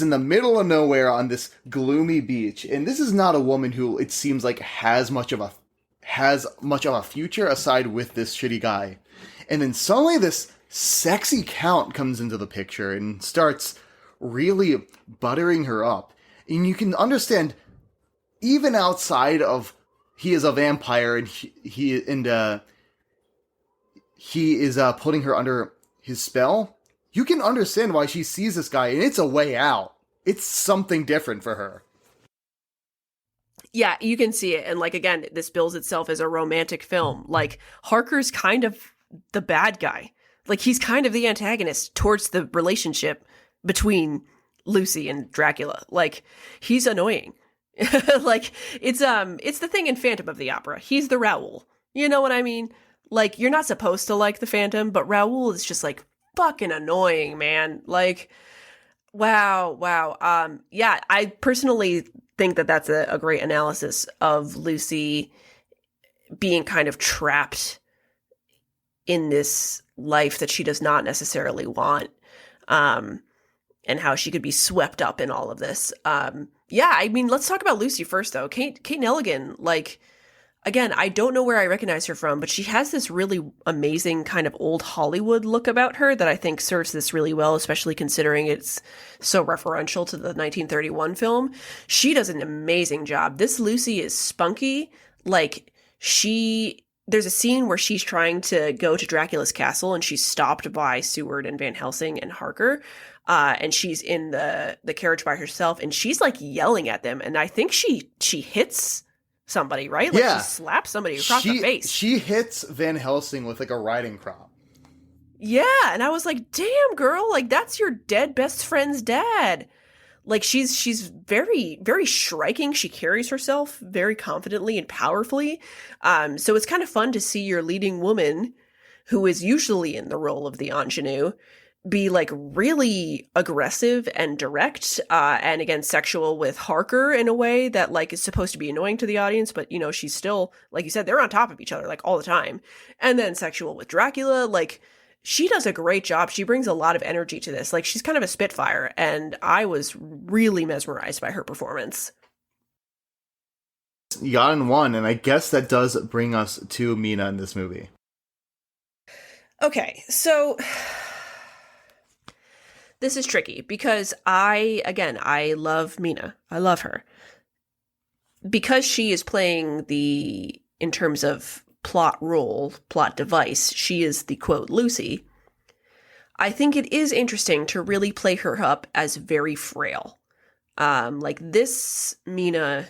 in the middle of nowhere on this gloomy beach. And this is not a woman who, it seems like, has much of a future aside with this shitty guy. And then suddenly this sexy count comes into the picture and starts really buttering her up. And you can understand, even outside of he is a vampire and he is putting her under his spell, you can understand why she sees this guy, and it's a way out. It's something different for her. Yeah, you can see it. And like, again, this bills itself as a romantic film. Like, Harker's kind of the bad guy. Like, he's kind of the antagonist towards the relationship between Lucy and Dracula. Like, he's annoying. Like, it's the thing in Phantom of the Opera. He's the Raoul. You know what I mean? Like, you're not supposed to like the Phantom, but Raoul is just like fucking annoying, man. Like, wow. Yeah, I personally think that that's a great analysis of Lucy being kind of trapped in this life that she does not necessarily want, and how she could be swept up in all of this. Yeah, I mean, let's talk about Lucy first, though. Kate Nelligan, like, again, I don't know where I recognize her from, but she has this really amazing kind of old Hollywood look about her that I think serves this really well, especially considering it's so referential to the 1931 film. She does an amazing job. This Lucy is spunky. Like, she there's a scene where she's trying to go to Dracula's castle and she's stopped by Seward and Van Helsing and Harker. And she's in the carriage by herself and she's like yelling at them. And I think she hits somebody, right? Like she slaps somebody across the face. She hits Van Helsing with like a riding crop. Yeah. And I was like, damn, girl, like that's your dead best friend's dad. Like she's very, very striking. She carries herself very confidently and powerfully. So it's kind of fun to see your leading woman, who is usually in the role of the ingenue, be like really aggressive and direct, and again, sexual with Harker in a way that like is supposed to be annoying to the audience, but you know, she's still, like you said, they're on top of each other like all the time. And then sexual with Dracula, like she does a great job. She brings a lot of energy to this. Like she's kind of a spitfire, and I was really mesmerized by her performance. You got in one, and I guess that does bring us to Mina in this movie. Okay, so this is tricky because I love Mina. I love her. Because she is playing in terms of plot role, plot device, she is the quote Lucy. I think it is interesting to really play her up as very frail. Like this Mina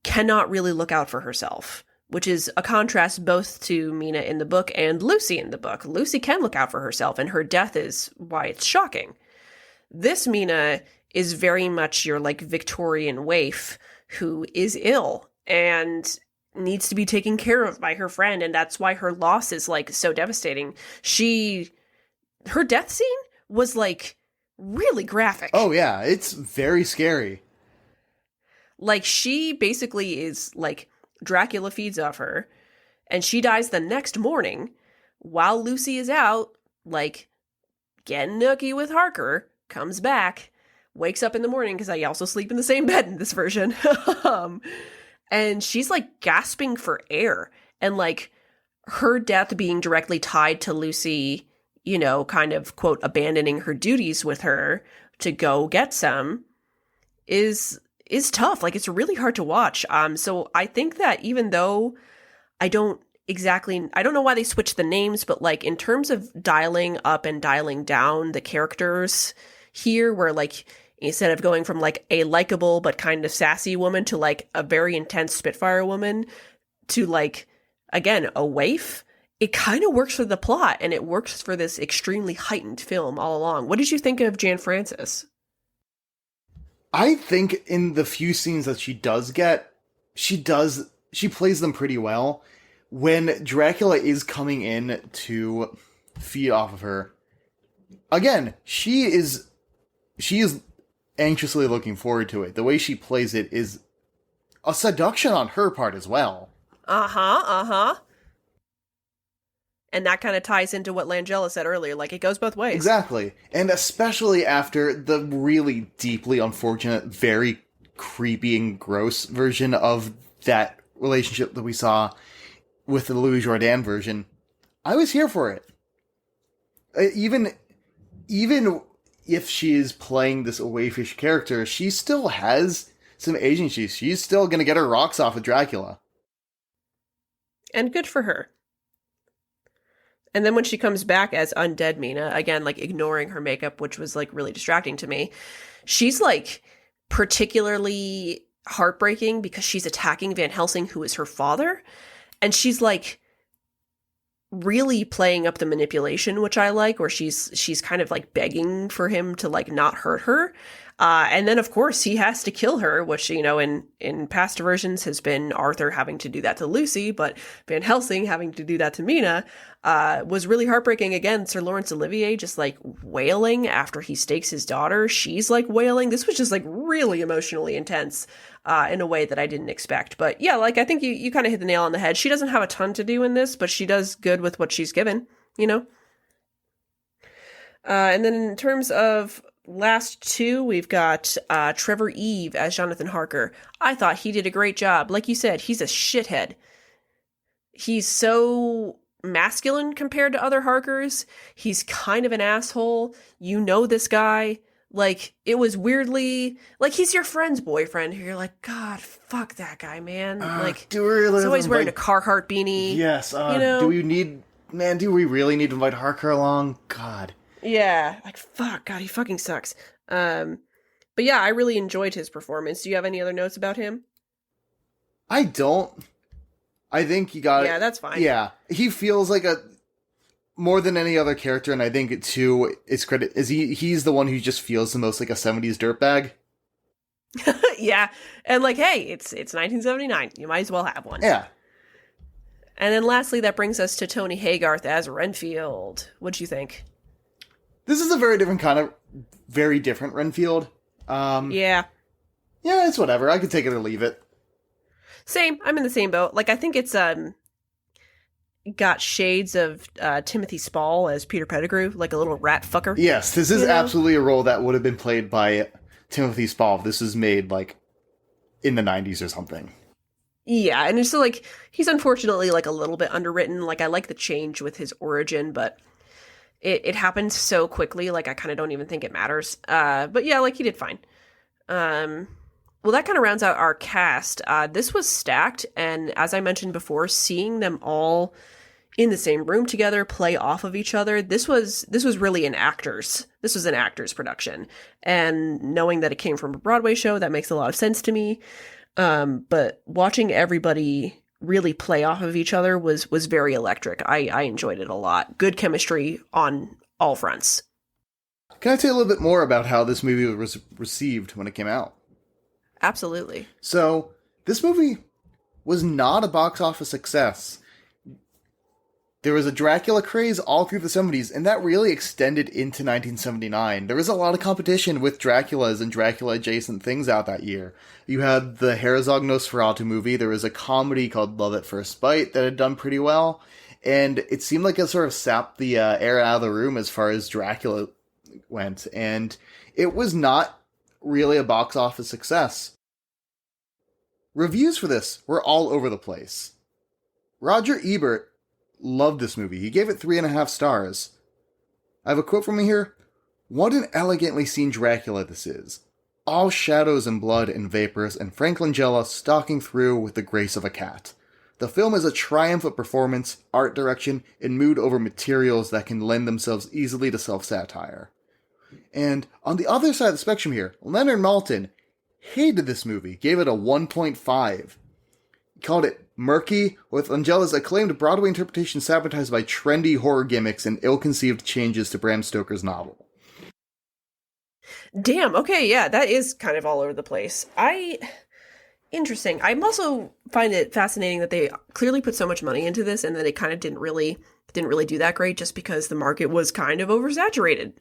cannot really look out for herself, which is a contrast both to Mina in the book and Lucy in the book. Lucy can look out for herself, and her death is why it's shocking. This Mina is very much your like Victorian waif who is ill and needs to be taken care of by her friend, and that's why her loss is like so devastating. Her death scene was like really graphic. Oh yeah, it's very scary. Like she basically is like Dracula feeds off her and she dies the next morning while Lucy is out like getting nookie with Harker, comes back, wakes up in the morning because I also sleep in the same bed in this version. And she's like gasping for air, and like her death being directly tied to Lucy, you know, kind of quote abandoning her duties with her to go get some is tough. Like it's really hard to watch. So I think that even though I don't know why they switched the names, but like in terms of dialing up and dialing down the characters here, where like instead of going from like a likable but kind of sassy woman to like a very intense Spitfire woman to like, again, a waif, it kind of works for the plot and it works for this extremely heightened film all along. What did you think of Jan Francis? I think in the few scenes that she does get, she plays them pretty well. When Dracula is coming in to feed off of her, again, she is anxiously looking forward to it. The way she plays it is a seduction on her part as well. And that kind of ties into what Langella said earlier, like it goes both ways. Exactly. And especially after the really deeply unfortunate, very creepy and gross version of that relationship that we saw with the Louis Jourdan version, I was here for it. Even if she is playing this waifish character, she still has some agency. She's still going to get her rocks off with Dracula. And good for her. And then when she comes back as undead Mina, again, like ignoring her makeup, which was like really distracting to me, she's like particularly heartbreaking because she's attacking Van Helsing, who is her father. And she's like really playing up the manipulation, which I like, where she's kind of like begging for him to like not hurt her. And then, of course, he has to kill her, which, you know, in past versions has been Arthur having to do that to Lucy, but Van Helsing having to do that to Mina was really heartbreaking. Again, Sir Laurence Olivier just like wailing after he stakes his daughter. She's like wailing. This was just like really emotionally intense in a way that I didn't expect. But yeah, like I think you kind of hit the nail on the head. She doesn't have a ton to do in this, but she does good with what she's given, you know? And then in terms of last two, we've got Trevor Eve as Jonathan Harker. I thought he did a great job. Like you said, he's a shithead. He's so masculine compared to other Harkers. He's kind of an asshole. You know this guy. Like, it was weirdly, like, he's your friend's boyfriend who you're like, God, fuck that guy, man. Like, do we really he's always wearing a Carhartt beanie. Yes, you know? do we really need to invite Harker along? God. Yeah, like, fuck, God, he fucking sucks. But yeah, I really enjoyed his performance. Do you have any other notes about him? I don't. I think you got it. Yeah, that's fine. Yeah, he feels like more than any other character, and I think it too, its credit is he's the one who just feels the most like a 70s dirtbag. Yeah, and like, hey, it's 1979. You might as well have one. Yeah. And then lastly, that brings us to Tony Haygarth as Renfield. What'd you think? This is a very different Renfield. Yeah. Yeah, it's whatever. I could take it or leave it. Same. I'm in the same boat. Like, I think it's got shades of Timothy Spall as Peter Pettigrew, like a little rat fucker. Yes, this is absolutely a role that would have been played by Timothy Spall. This is made, like, in the 90s or something. Yeah, and it's so, like, he's unfortunately, like, a little bit underwritten. Like, I like the change with his origin, but it happened so quickly, like, I kind of don't even think it matters. But yeah, like, he did fine. Well, that kind of rounds out our cast. This was stacked, and as I mentioned before, seeing them all in the same room together, play off of each other, this was really this was an actor's production. And knowing that it came from a Broadway show, that makes a lot of sense to me. But watching everybody really play off of each other was very electric. I enjoyed it a lot. Good chemistry on all fronts. Can I tell you a little bit more about how this movie was received when it came out? Absolutely. So, this movie was not a box office success. There was a Dracula craze all through the 70s, and that really extended into 1979. There was a lot of competition with Draculas and Dracula-adjacent things out that year. You had the Herzog Nosferatu movie, there was a comedy called Love at First Bite that had done pretty well, and it seemed like it sort of sapped the air out of the room as far as Dracula went, and it was not really a box office success. Reviews for this were all over the place. Roger Ebert loved this movie. He gave it 3.5 stars. I have a quote from me here. "What an elegantly seen Dracula this is. All shadows and blood and vapors, and Frank Langella stalking through with the grace of a cat. The film is a triumph of performance, art direction, and mood over materials that can lend themselves easily to self-satire." And on the other side of the spectrum here, Leonard Maltin hated this movie, gave it a 1.5. He called it murky, with Langella's acclaimed Broadway interpretation sabotaged by trendy horror gimmicks and ill-conceived changes to Bram Stoker's novel. Damn, okay, yeah, that is kind of all over the place. Interesting. I also find it fascinating that they clearly put so much money into this and that it kind of didn't really do that great just because the market was kind of oversaturated.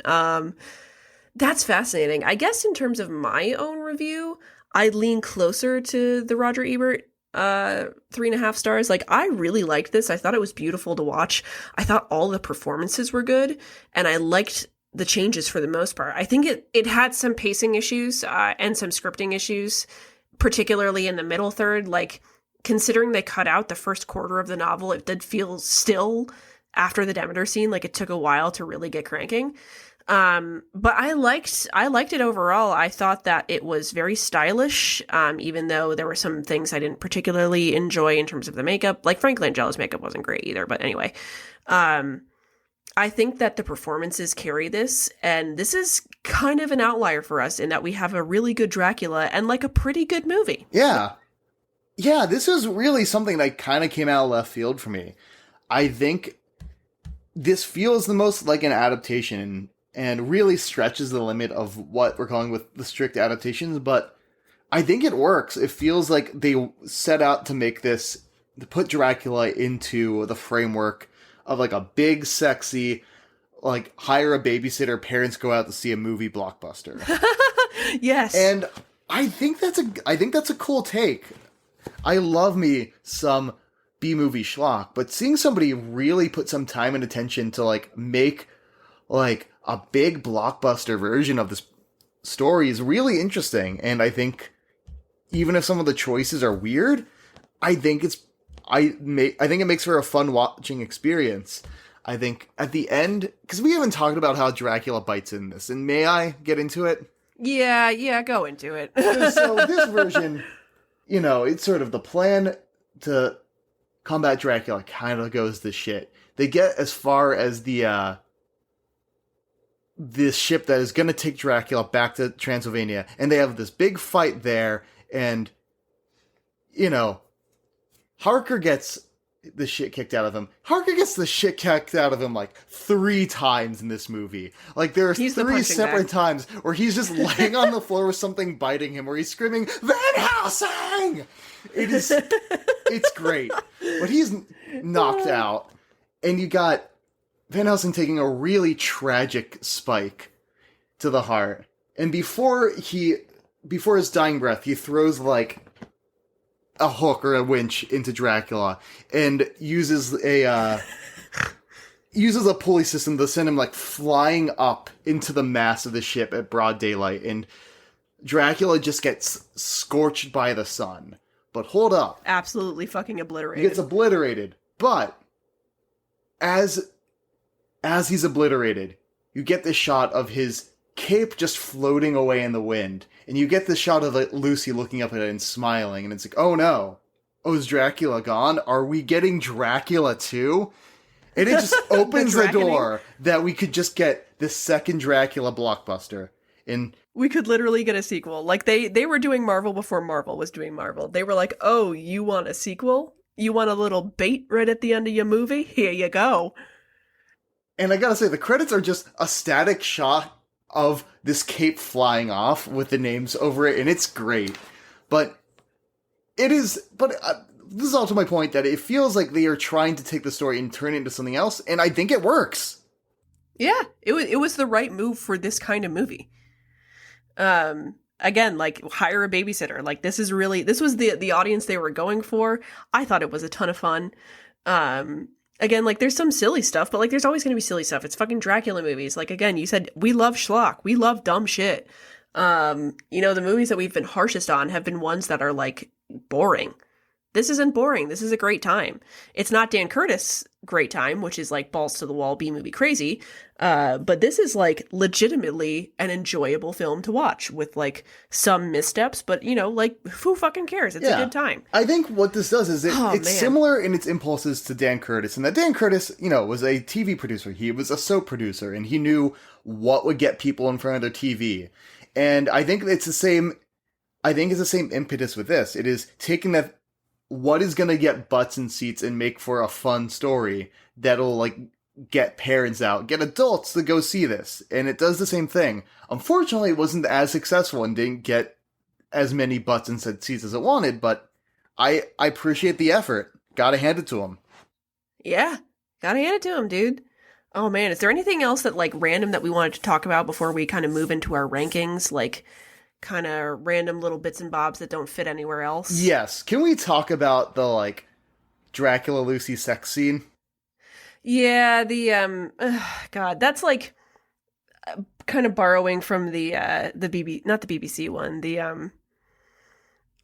That's fascinating. I guess in terms of my own review, I lean closer to the Roger Ebert 3.5 stars. Like, I really liked this. I thought it was beautiful to watch. I thought all the performances were good, and I liked the changes for the most part. I think it had some pacing issues and some scripting issues, particularly in the middle third. Like, considering they cut out the first quarter of the novel, it did feel still after the Demeter scene, like it took a while to really get cranking. But I liked it overall. I thought that it was very stylish, even though there were some things I didn't particularly enjoy in terms of the makeup. Like, Frank Langella's makeup wasn't great either, but anyway. I think that the performances carry this, and this is kind of an outlier for us in that we have a really good Dracula and, like, a pretty good movie. Yeah. Yeah, this is really something that kind of came out of left field for me. I think this feels the most like an adaptation and really stretches the limit of what we're calling with the strict adaptations, but I think it works. It feels like they set out to make this, to put Dracula into the framework of like a big, sexy, like hire a babysitter, parents go out to see a movie blockbuster. Yes. And I think that's a cool take. I love me some B-movie schlock, but seeing somebody really put some time and attention to like make like a big blockbuster version of this story is really interesting. And I think even if some of the choices are weird, I think it makes for a fun watching experience. I think at the end, because we haven't talked about how Dracula bites in this, and may I get into it? Yeah, go into it. So this version, it's sort of the plan to combat Dracula kind of goes to shit. They get as far as this ship that is going to take Dracula back to Transylvania, and they have this big fight there, and, Harker gets the shit kicked out of him. Harker gets the shit kicked out of him, 3 times in this movie. There's 3 separate times where he's just laying on the floor with something biting him, where he's screaming, Van Helsing! It's great. But he's knocked out, and you got Van Helsing taking a really tragic spike to the heart. And before his dying breath, he throws, a hook or a winch into Dracula and uses a pulley system to send him flying up into the mast of the ship at broad daylight, and Dracula just gets scorched by the sun. But hold up. Absolutely fucking obliterated. He gets obliterated. But as he's obliterated, you get this shot of his cape just floating away in the wind. And you get this shot of Lucy looking up at it and smiling. And it's oh no. Oh, is Dracula gone? Are we getting Dracula too? And it just opens the door that we could just get this second Dracula blockbuster. And we could literally get a sequel. They were doing Marvel before Marvel was doing Marvel. They were like, oh, you want a sequel? You want a little bait right at the end of your movie? Here you go. And I gotta say, the credits are just a static shot of this cape flying off with the names over it, and it's great. But this is also my point, that it feels like they are trying to take the story and turn it into something else, and I think it works. Yeah, it was the right move for this kind of movie. Again, hire a babysitter. This was the audience they were going for. I thought it was a ton of fun. Again, there's some silly stuff, but there's always going to be silly stuff. It's fucking Dracula movies. Again, you said we love schlock. We love dumb shit. The movies that we've been harshest on have been ones that are boring. This isn't boring. This is a great time. It's not Dan Curtis' great time, which is balls to the wall B-movie crazy. But this is legitimately an enjoyable film to watch with some missteps, but who fucking cares? It's a good time. I think what this does is it's similar in its impulses to Dan Curtis, and that Dan Curtis, was a TV producer. He was a soap producer, and he knew what would get people in front of their TV. And I think it's the same impetus with this. It is taking that, what is going to get butts in seats and make for a fun story that'll get parents out, get adults to go see this. And it does the same thing. Unfortunately, it wasn't as successful and didn't get as many butts in seats as it wanted, but I appreciate the effort. Gotta hand it to him. Yeah, gotta hand it to him, dude. Oh man, is there anything else that random that we wanted to talk about before we kind of move into our rankings? Kind of random little bits and bobs that don't fit anywhere else? Yes. Can we talk about the Dracula Lucy sex scene? Yeah, God, that's kind of borrowing from the not the BBC one, the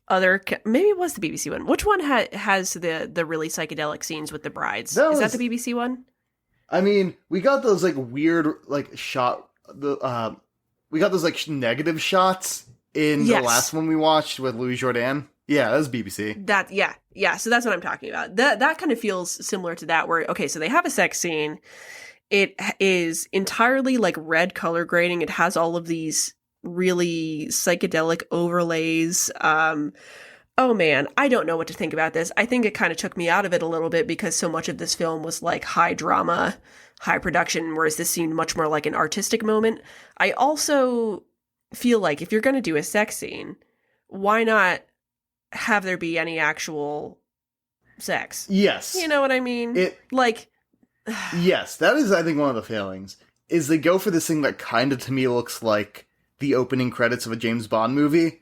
other, maybe it was the BBC one. Which one has the really psychedelic scenes with the brides? Is that the BBC one? I mean, we got those weird we got those negative shots in the last one we watched with Louis Jourdan. Yeah, that was BBC. Yeah. So that's what I'm talking about. That kind of feels similar to that, where so they have a sex scene. It is entirely red color grading. It has all of these really psychedelic overlays. Oh man, I don't know what to think about this. I think it kind of took me out of it a little bit because so much of this film was high drama, high production, whereas this seemed much more an artistic moment. I also feel if you're going to do a sex scene, why not have there be any actual sex? Yes. You know what I mean? Yes, that is, I think, one of the failings, is they go for this thing that kind of, to me, looks like the opening credits of a James Bond movie.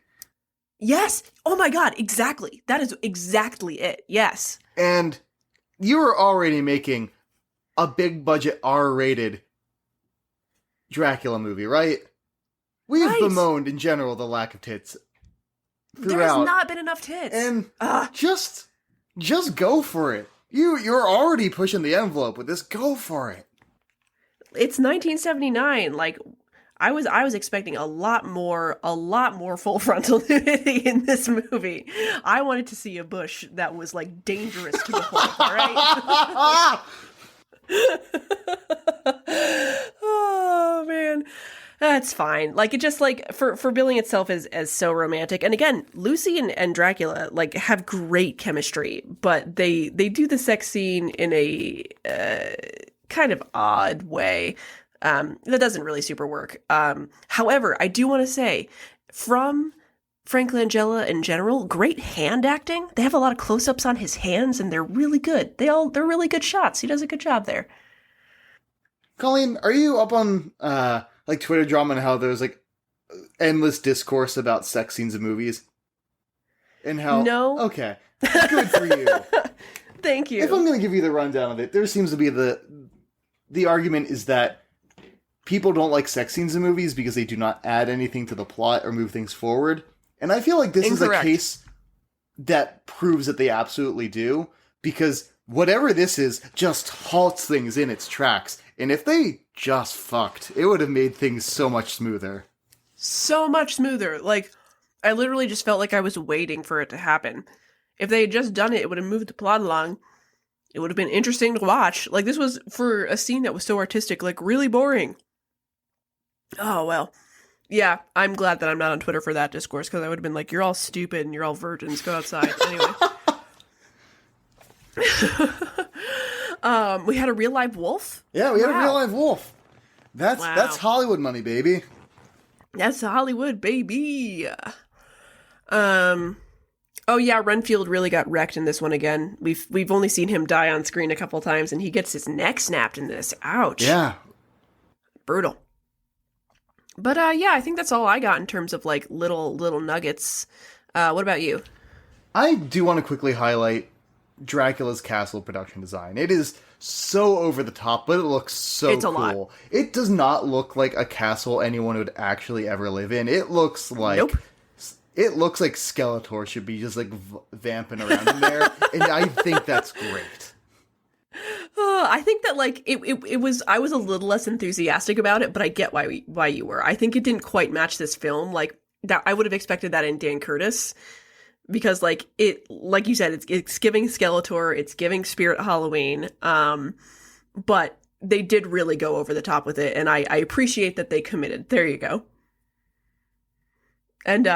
Yes! Oh my god, exactly. That is exactly it. Yes. And you were already making a big-budget R-rated Dracula movie, right? We've bemoaned, in general, the lack of tits throughout. There has not been enough tits. And just go for it. You're already pushing the envelope with this. Go for it. It's 1979. Like, I was expecting a lot more full frontal nudity in this movie. I wanted to see a bush that was like dangerous to behold. All right. Oh man, that's fine. Like, it just, like, for billing itself as so romantic. And again, Lucy and Dracula like have great chemistry, but they do the sex scene in a kind of odd way. That doesn't really super work. However, I do want to say, from Frank Langella in general, great hand acting. They have a lot of close-ups on his hands, and they're really good. They're really good shots. He does a good job there. Colleen, are you up on like Twitter drama and how there's like endless discourse about sex scenes in movies? And how No. Okay. Good for you. Thank you. If I'm going to give you the rundown of it, there seems to be the argument is that people don't like sex scenes in movies because they do not add anything to the plot or move things forward. And I feel like this Incorrect. is a case that proves that they absolutely do, because whatever this is just halts things in its tracks. And if they just fucked, it would have made things so much smoother. So much smoother. Like, I literally just felt like I was waiting for it to happen. If they had just done it, it would have moved the plot along. It would have been interesting to watch. Like, this was, for a scene that was so artistic, like, really boring. Oh, well. Yeah, I'm glad that I'm not on Twitter for that discourse, because I would have been like, you're all stupid and you're all virgins, go outside. Anyway. We had a real live wolf? Yeah, we had a Wow. real live wolf. That's Wow. Hollywood money, baby. That's Hollywood, baby. Oh yeah, Renfield really got wrecked in this one again. We've only seen him die on screen a couple times, and he gets his neck snapped in this. Ouch. Yeah. Brutal. But yeah, I think that's all I got in terms of like little nuggets. What about you? I do want to quickly highlight Dracula's castle production design. It is so over the top, but it looks so It's a cool. lot. It does not look like a castle anyone would actually ever live in. It looks like Nope. It looks like Skeletor should be just like vamping around in there, and I think that's great. I think that like it was. I was a little less enthusiastic about it, but I get why you were. I think it didn't quite match this film. Like that, I would have expected that in Dan Curtis, because like you said, it's giving Skeletor, it's giving Spirit Halloween. But they did really go over the top with it, and I appreciate that they committed. There you go. And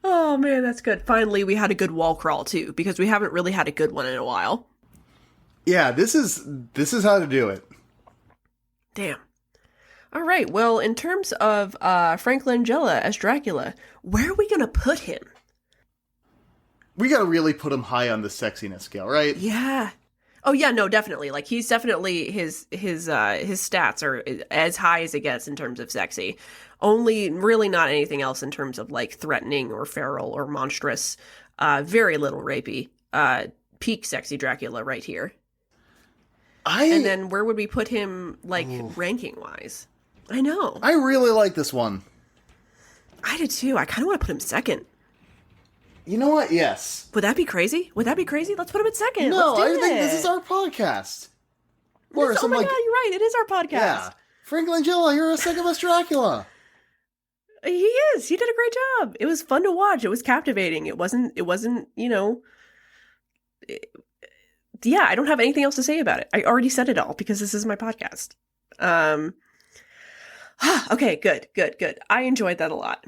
oh man, that's good. Finally, we had a good wall crawl too, because we haven't really had a good one in a while. Yeah, this is how to do it. Damn. All right. Well, in terms of Frank Langella as Dracula, where are we gonna put him? We gotta really put him high on the sexiness scale, right? Yeah. Oh yeah, no, definitely. Like he's definitely his stats are as high as it gets in terms of sexy. Only really not anything else in terms of like threatening or feral or monstrous. Very little rapey. Peak sexy Dracula right here. And then where would we put him like ranking wise? I know. I really like this one. I did too. I kind of want to put him second. You know what? Yes. Would that be crazy? Let's put him at second. No, Let's do I think it. this is our podcast. Oh my god, you're right. It is our podcast. Yeah. Frank Langella, you're a second best Dracula. He is. He did a great job. It was fun to watch. It was captivating. It wasn't, you know... yeah, I don't have anything else to say about it. I already said it all because this is my podcast. Okay, good. I enjoyed that a lot.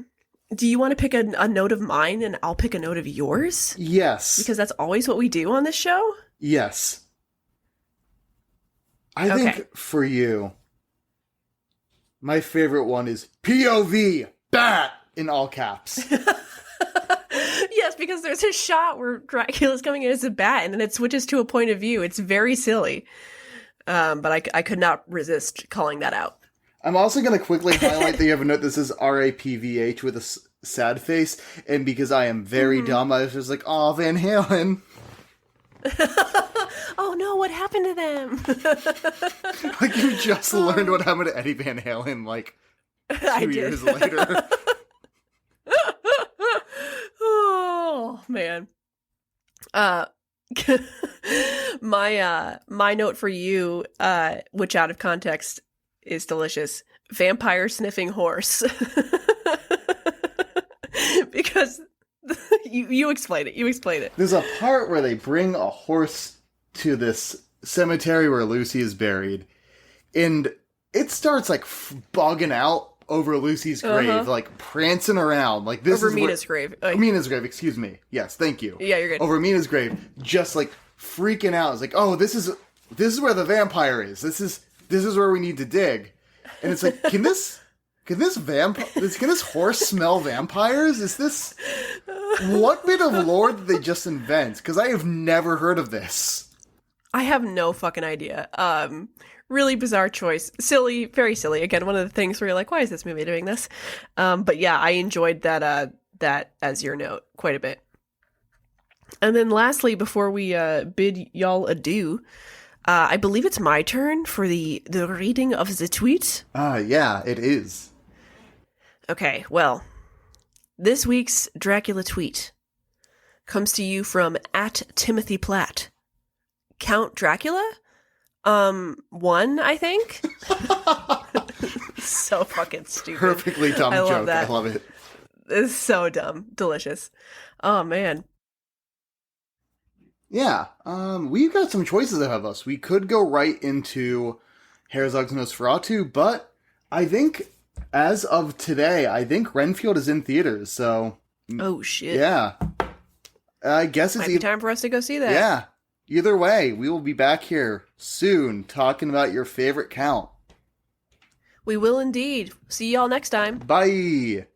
Do you want to pick a note of mine and I'll pick a note of yours? Yes. Because that's always what we do on this show? Yes. I think for you, my favorite one is POV, bat, in all caps. Yes, because there's a shot where Dracula's coming in as a bat and then it switches to a point of view. It's very silly. But I could not resist calling that out. I'm also going to quickly highlight that you have a note that says RAPVH with a sad face. And because I am very dumb, I was just like, oh, Van Halen. Oh no, what happened to them? Like you just learned what happened to Eddie Van Halen like 2 years later. Oh man. My note for you, which out of context is delicious. Vampire sniffing horse. Because you explain it. You explain it. There's a part where they bring a horse to this cemetery where Lucy is buried, and it starts like bogging out over Lucy's grave, like prancing around, like this over is Mina's grave. Mina's grave, excuse me. Yes, thank you. Yeah, you're good. Over Mina's grave, just like freaking out. It's like, oh, this is where the vampire is. This is where we need to dig. And it's like, can this horse smell vampires? Is this what bit of lore did they just invent? Because I have never heard of this. I have no fucking idea. Really bizarre choice. Silly, very silly. Again, one of the things where you're like, why is this movie doing this? But yeah, I enjoyed that as your note quite a bit. And then lastly, before we bid y'all adieu, I believe it's my turn for the reading of the tweet. Yeah, it is. Okay, well, this week's Dracula tweet comes to you from @TimothyPlatt. Count Dracula? 1, I think. So fucking stupid. Perfectly dumb joke. I love it. It's so dumb. Delicious. Oh, man. Yeah, we've got some choices ahead of us. We could go right into Herzog's Nosferatu, but I think, as of today, I think Renfield is in theaters, so... Oh, shit. Yeah. I guess it's... Might be time for us to go see that. Yeah. Either way, we will be back here soon talking about your favorite count. We will indeed. See y'all next time. Bye!